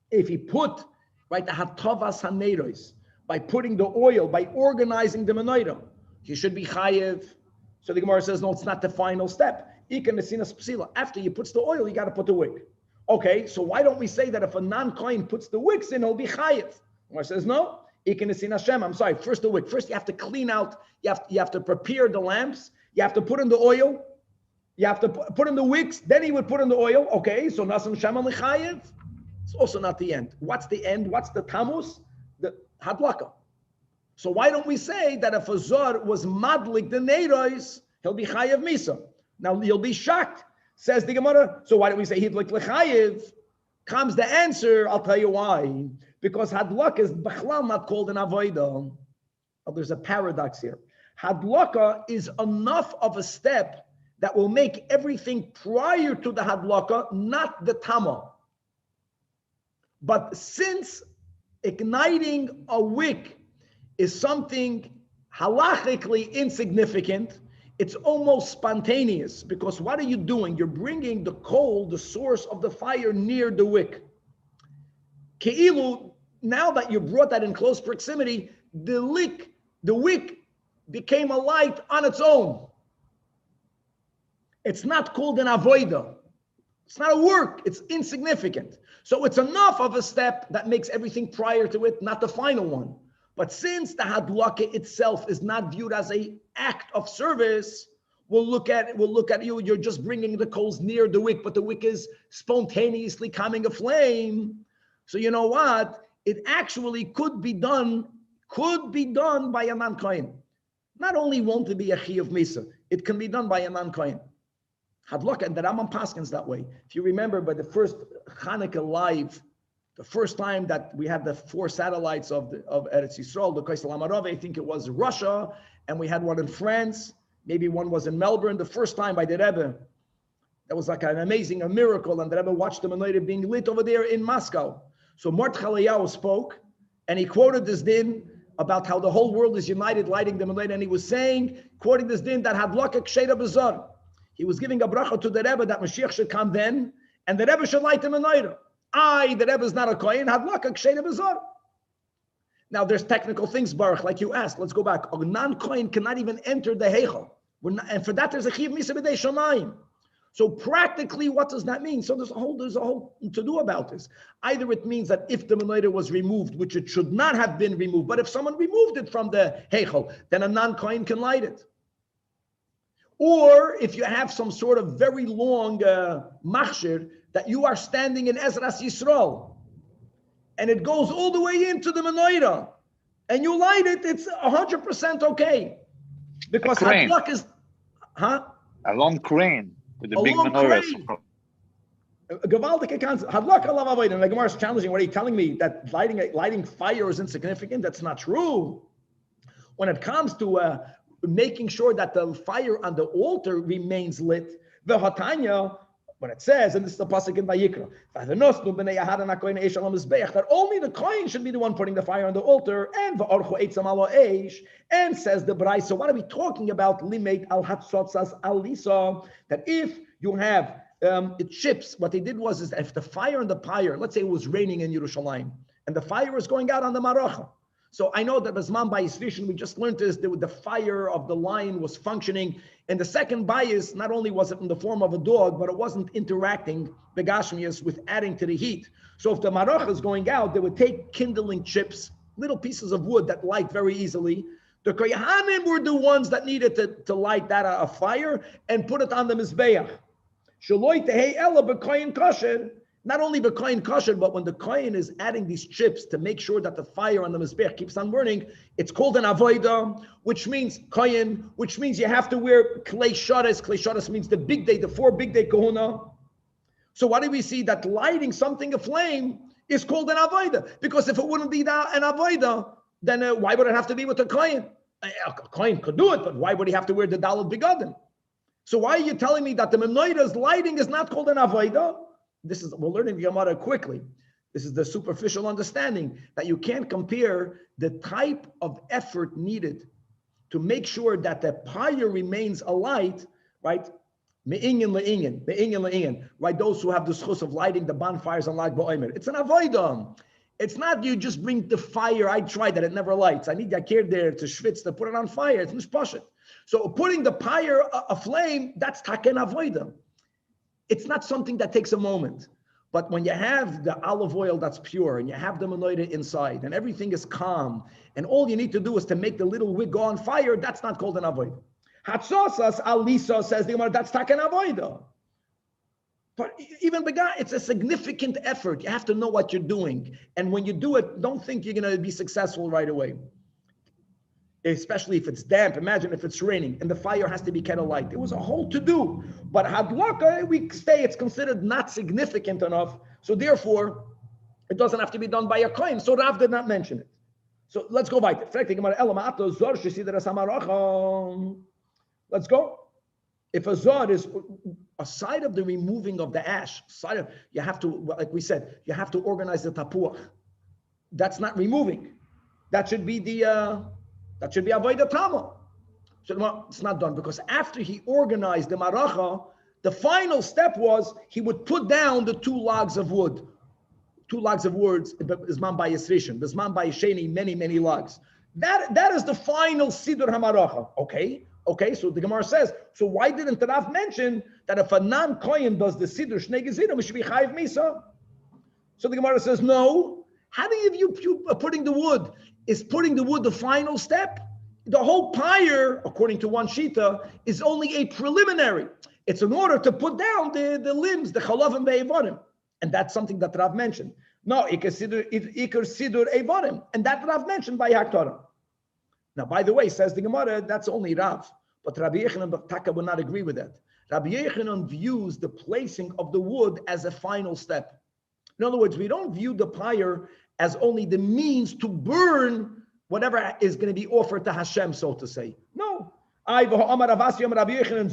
if he put, right, the hatavas haneiros, by putting the oil, by organizing the menorah, he should be chayiv. So the Gemara says, no, it's not the final step. After he puts the oil, you got to put the wick. Okay, so why don't we say that if a non-kohen puts the wicks in, he'll be chayiv? The Gemara says, no. I'm sorry, first the wick. First you have to clean out, you have to prepare the lamps, you have to put in the oil, you have to put in the wicks, then he would put in the oil. Okay, so nasam shema chayiv. It's also not the end. What's the end? What's the tamus? The hadlaka. So why don't we say that if a zor was madlik the neiros, he'll be chayiv misa? Now you'll be shocked, says the Gemara. So why don't we say hidlik lechayiv? Comes the answer. I'll tell you why. Because hadlaka is b'chlal not called an avodah. Oh, there's a paradox here. Hadlaka is enough of a step that will make everything prior to the hadlaka not the tama. But since igniting a wick is something halachically insignificant, it's almost spontaneous, because what are you doing? You're bringing the coal, the source of the fire, near the wick. Ke'ilu, now that you brought that in close proximity, the wick became a light on its own. It's not called an avodah. It's not a work. It's insignificant. So it's enough of a step that makes everything prior to it not the final one. But since the hadlaka itself is not viewed as an act of service, we'll look at you. You're just bringing the coals near the wick, but the wick is spontaneously coming aflame. So you know what? It actually could be done by a non-kohen. Not only won't it be a chiyuv misa, it can be done by a non-kohen. Hadlaka, and the Rambam paskins that way. If you remember, by the first Hanukkah live, the first time that we had the 4 satellites of Eretz Yisrael, the Kaisel Amarove, I think it was Russia, and we had one in France, maybe one was in Melbourne. The first time by the Rebbe, that was like an amazing, a miracle, and the Rebbe watched the menorah being lit over there in Moscow. So Mordechay spoke, and he quoted this din about how the whole world is united lighting the menorah, and he was saying, quoting this din, that Hadlaka Ksheira B'Zar. He was giving a bracha to the Rebbe that Mashiach should come then, and the Rebbe should light the menorah. The Rebbe is not a kohen. Hadlaka k'shei bezor. Now there's technical things, Baruch, like you asked. Let's go back. A non-kohen cannot even enter the heichal, and for that there's a chiv misa b'dei shamayim. So practically, what does that mean? So there's a whole to do about this. Either it means that if the menorah was removed, which it should not have been removed, but if someone removed it from the heichal, then a non-kohen can light it. Or if you have some sort of very long machshir that you are standing in Ezras Yisrael, and it goes all the way into the menorah, and you light it, it's 100% okay. Because hadlak is, a long crane with the big menorah. Gewaltige concept. Hadlak alav avodah. And the Gemara is challenging. What are you telling me? That lighting fire is insignificant? That's not true. When it comes to making sure that the fire on the altar remains lit, the Hatanya, when it says, and this is the pasuk in Vayikra, that only the kohen should be the one putting the fire on the altar, and says the Brais. So what are we talking about? Limet al hatzotzas alisa, that if you have it chips, what they did was is that if the fire on the pyre, let's say it was raining in Yerushalayim, and the fire is going out on the maracha. So I know that Bazman Bayis Rishon, we just learned this, the fire of the lion was functioning. And the second bias, not only was it in the form of a dog, but it wasn't interacting, Begashmias, with adding to the heat. So if the maracha is going out, they would take kindling chips, little pieces of wood that light very easily. The Kohanim were the ones that needed to light that a fire and put it on the Mizbeach. Shaloi tehei ela b'koyin kosher. Not only the kohen kosher, but when the kohen is adding these chips to make sure that the fire on the mizbech keeps on burning, it's called an avodah, which means kohen, which means you have to wear klei shadas. Klei shadas means the big day, the 4 big day kahuna. So why do we see that lighting something aflame is called an avodah? Because if it wouldn't be an avodah, then why would it have to be with a kohen? A kohen could do it, but why would he have to wear the daled begadim? So why are you telling me that the menorah's lighting is not called an avodah? We're learning the Gemara quickly. This is the superficial understanding that you can't compare the type of effort needed to make sure that the pyre remains alight, right? Me'inyan le'inyan, right? Those who have the schus of lighting the bonfires on Lag BaOmer. It's an avodah. It's not you just bring the fire. I tried that, it never lights. I need yakir there to schwitz, to put it on fire. It's mishpashet. So putting the pyre aflame, that's taken avodah. It's not something that takes a moment. But when you have the olive oil that's pure and you have the menorah inside and everything is calm and all you need to do is to make the little wick go on fire, that's not called an avodah. Hatzosas alisa, says the Gemara, that's taken avodah. But even the guy, it's a significant effort. You have to know what you're doing. And when you do it, don't think you're going to be successful right away. Especially if it's damp. Imagine if it's raining and the fire has to be kettle light. It was a whole to-do. But hadlaka, we say it's considered not significant enough. So therefore, it doesn't have to be done by a kohen. So Rav did not mention it. So let's go weiter. Let's go. If a zor is aside of the removing of the ash, you have to, like we said, you have to organize the tapuach. That's not removing. That should be the avodah tama. So it's not done because after he organized the maracha, the final step was he would put down the 2 logs of wood. 2 logs of words, Bisman by Yisrishim, Bisman by Yisheni, many logs. That is the final Sidur HaMaracha. Okay, so the Gemara says, so why didn't the Rav mention that if a non-Kohen does the Sidur Shnei Gezirim, it should be Chayiv Misa? So the Gemara says, no. How do you putting the wood? Is putting the wood the final step? The whole pyre, according to one shita, is only a preliminary. It's in order to put down the limbs, the chalavim be'evarim. And that's something that Rav mentioned. No, ikar sidur evarim. And that Rav mentioned by Haktorah. Now, by the way, says the Gemara, that's only Rav. But Rabbi Yechanan Taka will not agree with that. Rabbi Yechanan views the placing of the wood as a final step. In other words, we don't view the pyre as only the means to burn whatever is going to be offered to Hashem, so to say. No. Rabbi Yechanan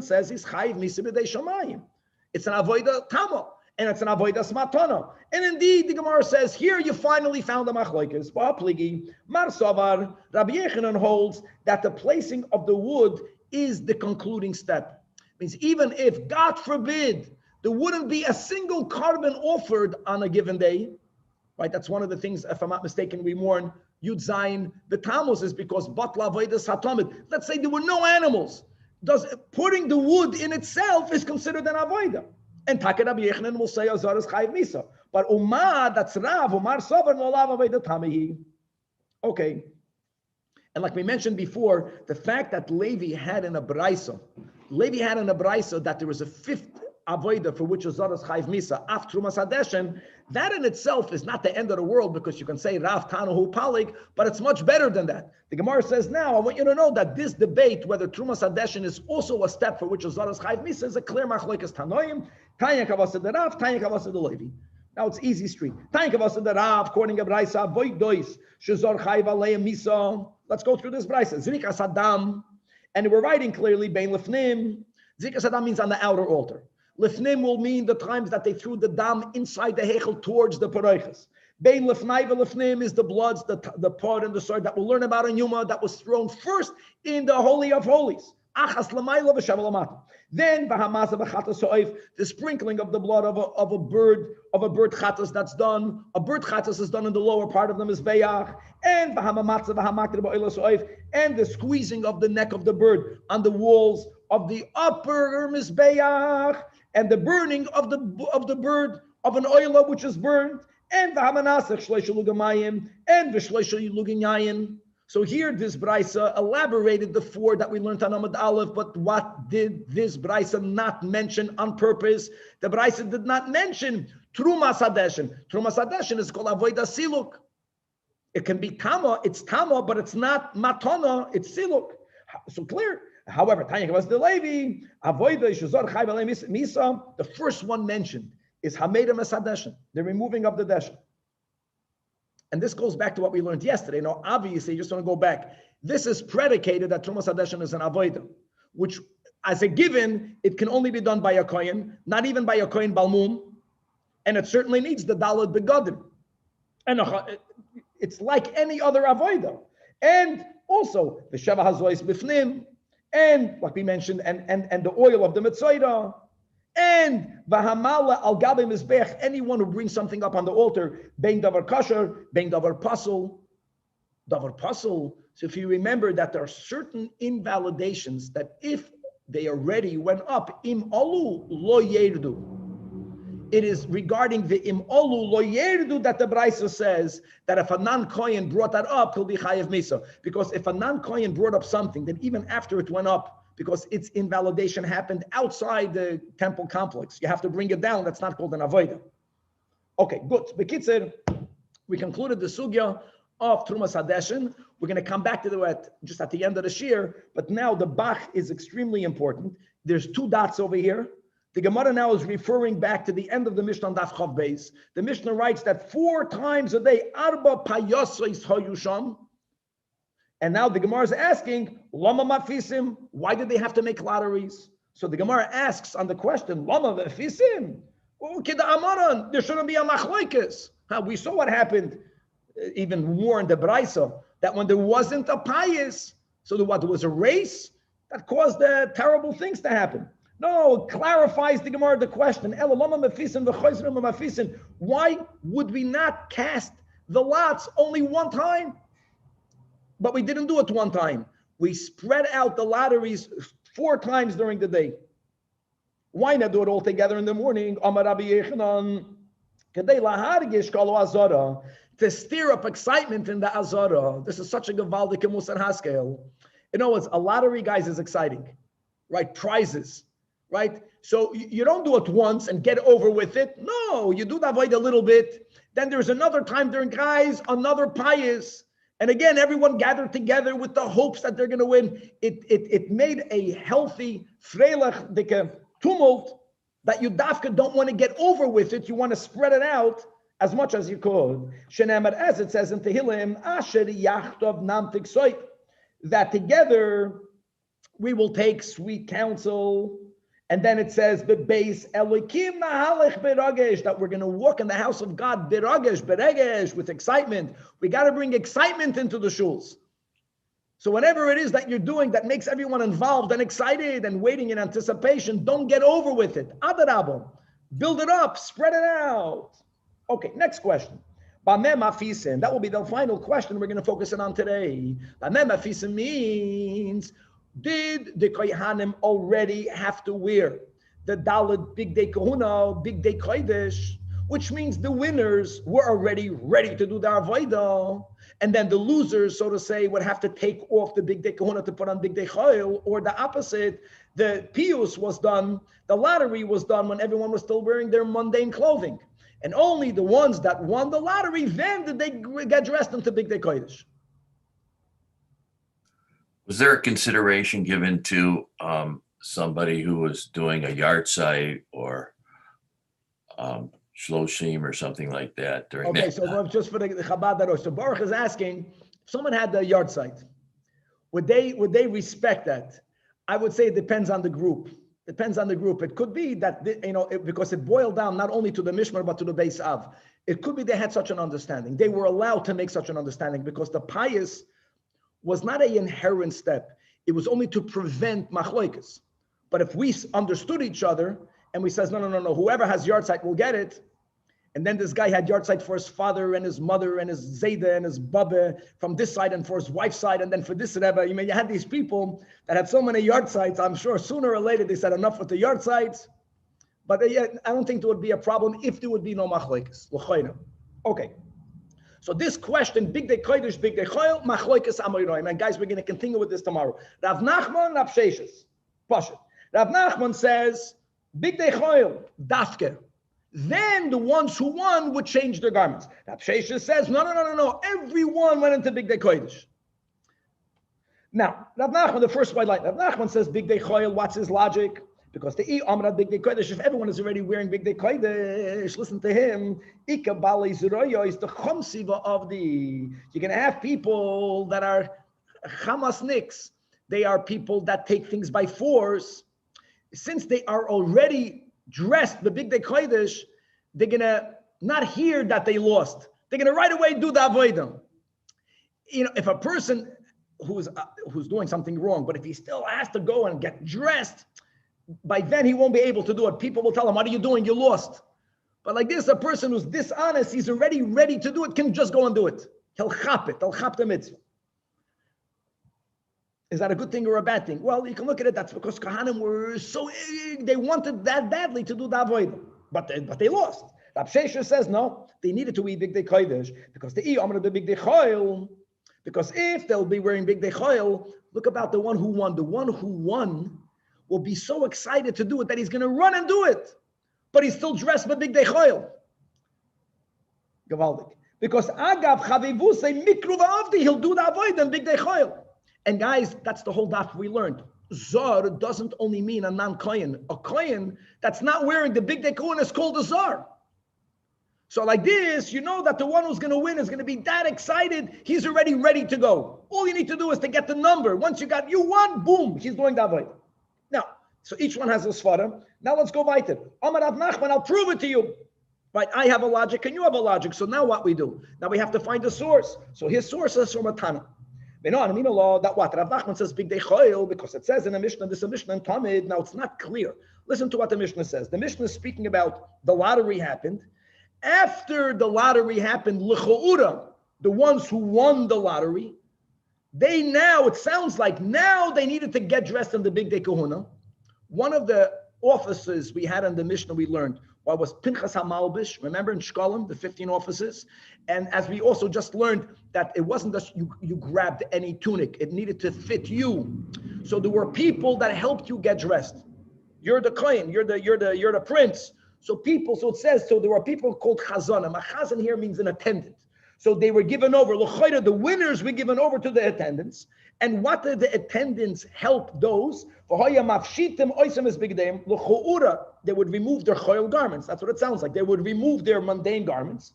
says he's chayiv misa b'dei shamayim. It's an avodah tama. and it's an avodas matana. And indeed, the Gemara says, here you finally found the machlokes. Ba'apligi, Mar Savar, Rabbi Yechanan holds that the placing of the wood is the concluding step. It means even if, God forbid, there wouldn't be a single carbon offered on a given day, right? That's one of the things, if I'm not mistaken, we mourn Yud Zayin the Tammuz is because Batla Avodas HaTamid. Let's say there were no animals. Putting the wood in itself is considered an avodah. And Taka Rabbi Yechanan will say Azar is Chayiv Misa. But Umar, that's Rav, Umar Savar, no Lav Avodah Tamihi. Okay. And like we mentioned before, the fact that Levi had in a Braisa that there was a fifth avodah for which Azar is Chayiv Misa, af Trumas Hadeshen, that in itself is not the end of the world because you can say Rav Tanahu Palik, but it's much better than that. The Gemara says now, I want you to know that this debate, whether Trumas Hadeshen is also a step for which Azar is Chayiv Misa, is a clear machlokes Tanoim, Tanya Kavasa de Rav, Tanya Kavasa de Levi. Now it's easy street. Tanya Kavasa de Rav, according to Braisa, Void Dois, Shazar Chayiv Aliyah Misa. Let's go through this Braisa. Zrikas Adam, and we're writing clearly, Bein Lefnim. Zrikas Adam means on the outer altar. Lefnim will mean the times that they threw the dam inside the hechel towards the paroiches. Bein lefnai v'lefnim is the bloods, the part and the sword that we'll learn about in Yoma that was thrown first in the Holy of Holies. Achas l'mayla v'shav l'mata. Then v'hamasa v'chatas so'if, the sprinkling of the blood of a bird chatas that's done. A bird chatas is done in the lower part of the mizbeach. And v'hamamatza v'hamakir ba'ila so'if, and the squeezing of the neck of the bird on the walls of the upper mizbeach. And the burning of the bird of an oila which is burned, and the hamanasach shleisha lugamayim and the shleisha luginyayin. So here this Braisa elaborated the four that we learned on Amud Aleph, but what did this Braisa not mention on purpose? The Braisa did not mention Trumas Hadeshen. Trumas Hadeshen is called Avodah Siluk. It can be Tama, it's Tama, but it's not Matana, it's Siluk. So clear. However, Tanya was the Levi, Avodah Shazar Chayiv Alei Misa. The first one mentioned is Hameda Mesadeshen, the removing of the deshen. And this goes back to what we learned yesterday. Now, obviously, you just want to go back. This is predicated that Trumas Hadeshen is an Avodah, which, as a given, it can only be done by a Kohen, not even by a Kohen Balmum, and it certainly needs the Daled Begadim. And it's like any other Avodah. And also, the Sheva Hazois Bifnim, and like we mentioned, and the oil of the Mitzayda, and Vahamala al Gabe Mizbech, anyone who brings something up on the altar, being Davar Kasher, being Davar Pasul. Davar Pasul. So if you remember that there are certain invalidations that if they already went up, Im Alu Lo Yerdu. It is regarding the Im Alu Lo Yerdu that the Braisa says that if a non-Kohen brought that up, he'll be Chayev Misa. Because if a non-Kohen brought up something, then even after it went up, because its invalidation happened outside the temple complex, you have to bring it down. That's not called an Avodah. Okay, good. Bekitzer, we concluded the sugya of Trumas Hadeshen. We're going to come back to it just at the end of the shiur, but now the Bach is extremely important. There's two dots over here. The Gemara now is referring back to the end of the Mishnah on Daf Chav Beis. The Mishnah writes that 4 times a day, Arba Payasos Hayusham. And now the Gemara is asking, Lama Mafisim, why did they have to make lotteries? So the Gemara asks on the question, Lama Mafisim? Amaran, there shouldn't be a machlokes. We saw what happened even more in the Braisa, that when there wasn't a payas, so there was a race that caused terrible things to happen. No, it clarifies the Gemara the question. Why would we not cast the lots only one time? But we didn't do it one time. We spread out the lotteries 4 times during the day. Why not do it all together in the morning? To stir up excitement in the Azara. This is such a Gavaldik Musar Haskel. In other words, a lottery, guys, is exciting, right? Prizes. Right? So you don't do it once and get over with it. No, you do that a little bit. Then there's another time during guys, another pious. And again, everyone gathered together with the hopes that they're going to win. It made a healthy, freilich, tumult that you dafka don't want to get over with it. You want to spread it out as much as you could. Shenemar, as it says in Tehillim, Asher Yachtov Namtik Soit, that together we will take sweet counsel. And then it says, "Bebeis Elokim nahalech beragesh," that we're going to walk in the house of God beregesh, with excitement. We got to bring excitement into the shuls. So whatever it is that you're doing that makes everyone involved and excited and waiting in anticipation, don't get over with it. Adarabo, build it up, spread it out. Okay, next question. Bameh mafisen. That will be the final question we're going to focus on today. Bameh mafisen means, did the kohanim already have to wear the Dalet Big Day Kahuna, Big Day Kodesh, which means the winners were already ready to do the avodah, and then the losers, so to say, would have to take off the Big Day Kahuna to put on Big Day Chayil, or the opposite, the Pius was done, the lottery was done when everyone was still wearing their mundane clothing. And only the ones that won the lottery, then did they get dressed into Big Day Kodesh. Was there a consideration given to somebody who was doing a yard site or shloshim or something like that during Okay, that? so just for the Chabad Arosh. So Baruch is asking, if someone had the yard site, would they respect that? I would say it depends on the group. Depends on the group. It could be that, because it boiled down not only to the Mishmar, but to the Beis Av. It could be they had such an understanding. They were allowed to make such an understanding because the pious was not an inherent step. It was only to prevent machloikas. But if we understood each other and we says, no, whoever has yard site will get it. And then this guy had yard site for his father and his mother and his Zayda and his Baba from this side and for his wife's side. And then for this Rebbe, you had these people that had so many yard sites. I'm sure sooner or later they said enough with the yard sites. But I don't think there would be a problem if there would be no machloikas. Okay. So this question, Big Day Kodesh, Big Day Chayil, machloikas amoyroim. And guys, we're going to continue with this tomorrow. Rav Nachman, Rav Sheshes. Pasha. Rav Nachman says, Big Day Chayil, dafke. Then the ones who won would change their garments. Rav Sheshes says, no. Everyone went into Big Day Kodesh. Now, Rav Nachman, the first white light, Rav Nachman says, Big Day Chayil, what's his logic? Because the Amrad Big Day Kodesh, if everyone is already wearing Big Day Kodesh, listen to him. Ika Bali Zeroyo is the Chomsiva of the. You're going to have people that are Hamasniks. They are people that take things by force. Since they are already dressed the Big Day Kodesh, they're going to not hear that they lost. They're going to right away do the Avodah. If a person who's doing something wrong, but if he still has to go and get dressed, by then he won't be able to do it. People will tell him, what are you doing? You lost. But like this, a person who's dishonest, he's already ready to do it, can just go and do it. He'll chap it. He'll chap the mitzvah. Is that a good thing or a bad thing? Well, you can look at it. That's because Kohanim were they wanted that badly to do the avodah. But they lost. Rav Sheshes says, no, they needed to eat Big Day Kodesh because the Amr the Big Day Chayil. Because if they'll be wearing Big Day Chayil, look about the one who won. The one who won will be so excited to do it that he's going to run and do it. But he's still dressed with Big Day Chayil. Gavaldik. Because Agav Chavivu say Mikru V'avdi, he'll do the avodah in Big Day Chayil. And guys, that's the whole daf we learned. Zar doesn't only mean a non-kohen. A kohen that's not wearing the Big Day Kohen is called a zar. So like this, you know that the one who's going to win is going to be that excited. He's already ready to go. All you need to do is to get the number. Once you won, boom, he's doing the avodah. Now, so each one has a svara. Now let's go weiter. Amar Rav Nachman, I'll prove it to you. Right, I have a logic and you have a logic. So now what we do? Now we have to find a source. So his source is from a Tanach. We know, I mean, law that what Rav Nachman says Big Day Chayil because it says in the Mishnah, this is a Mishnah in Talmud. Now it's not clear. Listen to what the Mishnah says. The Mishnah is speaking about the lottery happened. After the lottery happened, l'choura, the ones who won the lottery, it sounds like now they needed to get dressed in the Big Day Kahuna. One of the offices we had in the Mishnah we learned was Pinchas HaMalbish, remember in Shkolim, the 15 offices? And as we also just learned that it wasn't just you grabbed any tunic, it needed to fit you. So there were people that helped you get dressed. You're the kohen, you're the prince. So it says, there were people called chazanim. A chazan here means an attendant. So they were given over. The winners were given over to the attendants. And what did the attendants help those? They would remove their choil garments. That's what it sounds like. They would remove their mundane garments.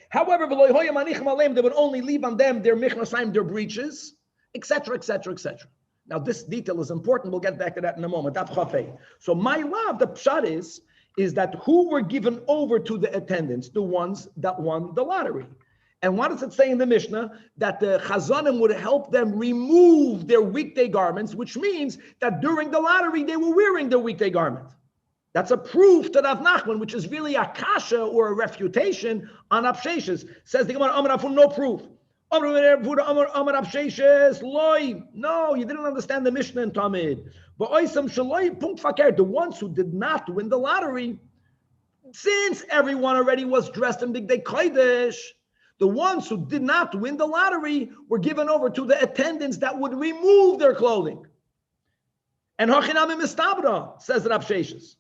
However, they would only leave on them their michnasayim, their breeches, etc., etc., etc. Now, this detail is important. We'll get back to that in a moment. So my love, the pshat is that who were given over to the attendants, the ones that won the lottery. And what does it say in the Mishnah? That the chazanim would help them remove their weekday garments, which means that during the lottery, they were wearing their weekday garment. That's a proof to Rav Nachman, which is really a kasha or a refutation on Absheshes. Says the Gemara, Amar Afun, no proof. No, you didn't understand the Mishnah in Talmud. The ones who did not win the lottery, since everyone already was dressed in Big Day Kodesh, the ones who did not win the lottery were given over to the attendants that would remove their clothing. And Hachinami Mistabra, says Rav Sheshes.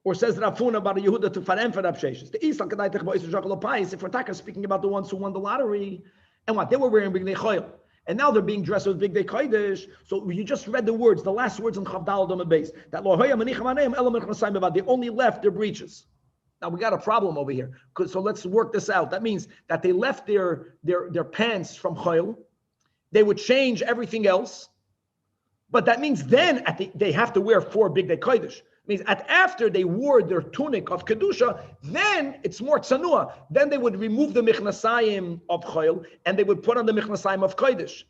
Or says Rav Funa about Yehuda to Farem for Rav Sheshes. The Islam Kedai Techbo Isra Shakal Pais, if we're speaking about the ones who won the lottery, and what? They were wearing Big Day Choyel. And now they're being dressed with Big Day Kodesh. So you just read the words, the last words in Chavdal Dom Beis, that Lo Hoya Manicham Aneim Elam Mechnasaim Bevad. They only left their breeches. Now we got a problem over here. So let's work this out. That means that they left their pants from Choyel. They would change everything else. But that means then they have to wear 4 Big Day Kodesh. Means after they wore their tunic of Kedusha, then it's more tzanua. Then they would remove the Michnasayim of Choyel and they would put on the Michnasayim of Kodesh.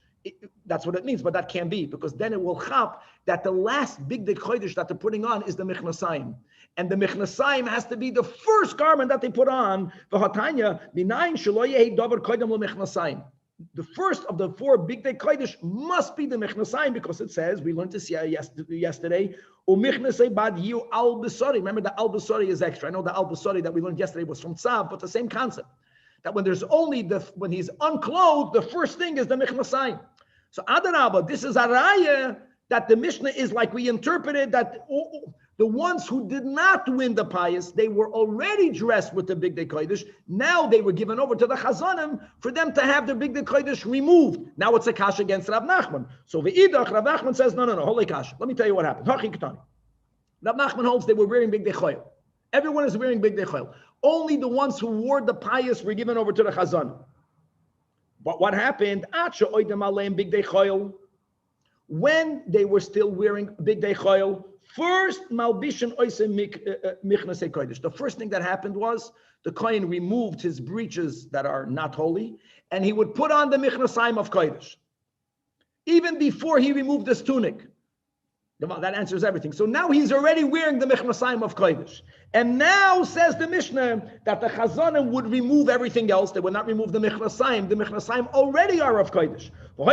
That's what it means, but that can't be, because then it will chap that the last Big Day Kodesh that they're putting on is the Michnasayim. And the Michnasayim has to be the first garment that they put on. V'hatanya, minayin shelo yehi davar kodem lo-Michnasayim. The first of the 4 Big Day Kodesh must be the Michnasayim, because it says, we learned this yesterday, Umichnasay bad yu al besori. Remember, the al besori is extra. I know the al besori that we learned yesterday was from Tzav, but the same concept. That when there's only when he's unclothed, the first thing is the Michnasayim. So Adarabah, this is a raya that the Mishnah is like we interpreted that the ones who did not win the pious, they were already dressed with the Big Day Kodesh. Now they were given over to the Chazanim for them to have their Big Day Kodesh removed. Now it's a kasha against Rav Nachman. So Ve'idach, Rav Nachman says, no, holy kasha. Let me tell you what happened. Rav Nachman holds they were wearing Big Day Choyel. Everyone is wearing Big Day Choyel. Only the ones who wore the pious were given over to the Chazanim. But what happened? Big Day Choyel. When they were still wearing Big Day Choyel, first, Malbishan Oisem Michnasei Kodesh. The first thing that happened was the Kohen removed his breeches that are not holy, and he would put on the Michnasayim of Kodesh. Even before he removed his tunic. That answers everything. So now he's already wearing the Michnasayim of Kodesh. And now says the Mishnah that the Chazanim would remove everything else. They would not remove the Michnasayim. The Michnasayim already are of Kodesh. The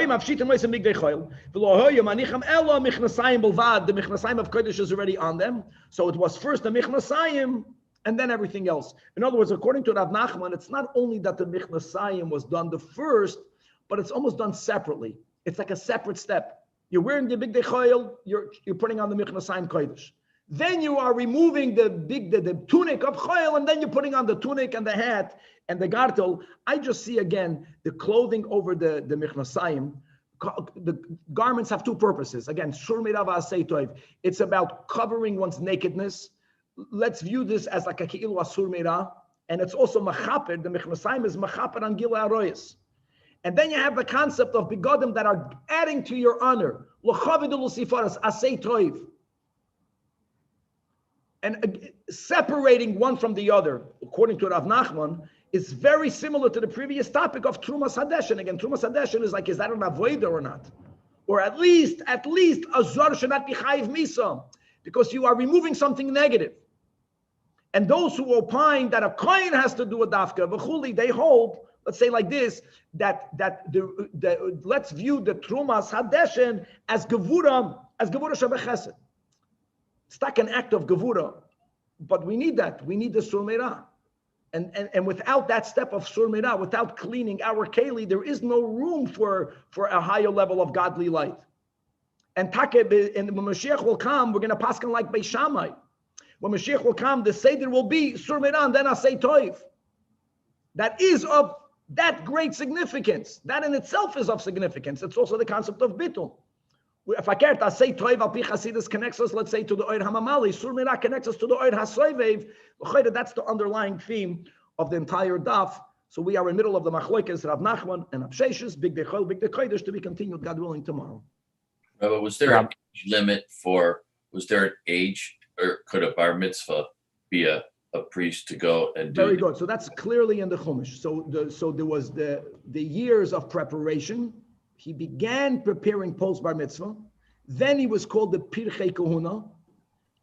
Michnasayim of Kodesh is already on them. So it was first the Michnasayim and then everything else. In other words, according to Rav Nachman, it's not only that the Michnasayim was done the first, but it's almost done separately. It's like a separate step. You're wearing the Big Day Choyel, you're putting on the Michnasayim Kodesh. Then you are removing the tunic of Choyel, and then you're putting on the tunic and the hat and the gartel. I just see again the clothing over the Michnasayim. The garments have 2 purposes. Again, Shur Meirav Asei Toiv. It's about covering one's nakedness. Let's view this as like a Ki'ilu Asur Meirav, and it's also Machaper. The Michnasayim is Machaper on Gila Aroyas. And then you have the concept of begodim that are adding to your honor. And separating one from the other, according to Rav Nachman, is very similar to the previous topic of Trumas Hadeshen. Again, Trumas Hadeshen is like, is that an avodah or not? Or at least, a zor should not be chayiv misa, because you are removing something negative. And those who opine that a kohen has to do a dafka, v'chuli, they hold, let's say like this, that let's view the Trumas Hadeshen as Gevura Shabbat It's like an act of Gevura, but we need that. We need the Sur Meirah. And without that step of Sur Meirah, without cleaning our Keli, there is no room for a higher level of godly light. And when Mashiach will come, we're going to paskin like Beis Shammai. When Mashiach will come, the Seder will be Sur Meirah and then Asay Toiv. That is of that great significance. That in itself is of significance. It's also the concept of Bitul. If I care to say Toiv al Pi Chasidus connects us, let's say, to the Oir Hamamali, Sur Meirah connects us to the Oir HaSoivev. That's the underlying theme of the entire daf. So we are in the middle of the Machlokes, Rav Nachman and Absheshes, Big Day Chol, Big Day Kodesh, to be continued, God willing, tomorrow. But was there an age limit was there an age, or could a bar mitzvah be a priest to go and do? Very good. So that's clearly in the Chumash. So there was the years of preparation. He began preparing post bar mitzvah. Then he was called the Pirchei Kahuna,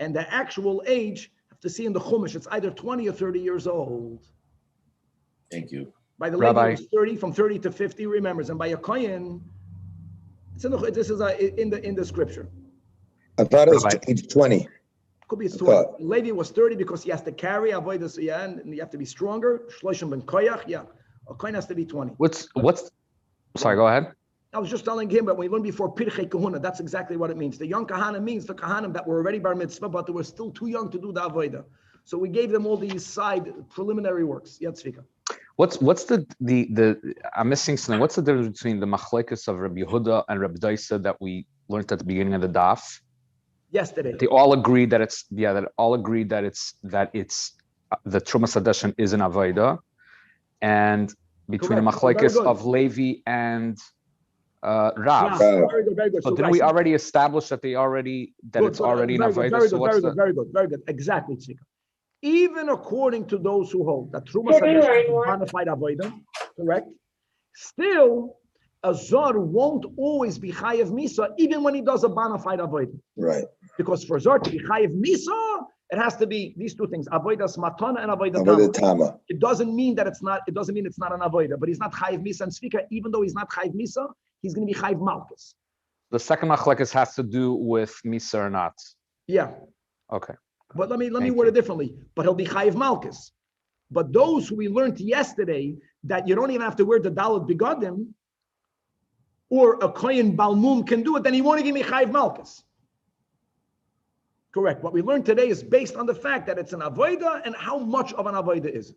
and the actual age, have to see in the Chumash, it's either 20 or 30 years old. Thank you. By the Levi, it was 30, from 30 to 50, remembers, and by a Kohen, this is in the scripture. I thought it was age 20. Could be 20. Levi was 30 because he has to carry avodas, yeah, and you have to be stronger. Shloshim ben koyach, yeah. A Kohen has to be 20. Sorry, go ahead. I was just telling him, but we learned before Pirchei Kahuna, that's exactly what it means. The young Kahana means the Kahanim that were already bar mitzvah, but they were still too young to do the avodah. So we gave them all these side preliminary works. Yeah, Tzvika. What's the I'm missing something. What's the difference between the machlekes of Rabbi Yehuda and Rabbi Daisa that we learned at the beginning of the daf? Yesterday. They all agreed that it's the Trumas Hadeshen is an avodah, and between Correct. the machlekes of Levi and Rav. Very good. So didn't we already establish that it's already an avodah? Very good. Exactly, Tzvika. Even according to those who hold that Trumas Hadeshen is a bona fide avodah, correct? Still, a Zor won't always be chayev misa, even when he does a bona fide avodah. Right. Because for Zor to be chayev misa, it has to be these two things: avodas matana and avodah Tama. It doesn't mean that it's not. It doesn't mean it's not an avodah, but he's not chayev misa and svika. Even though he's not chayev misa, he's going to be chayev malchus. The second machlekes has to do with misa or not. Yeah. Okay. But let me word it differently. But he'll be chayiv malchus. But those who we learned yesterday that you don't even have to wear the dalet begadim, or a kohen balmum can do it, then he won't even be chayiv malchus. Correct. What we learned today is based on the fact that it's an avodah, and how much of an avodah is it?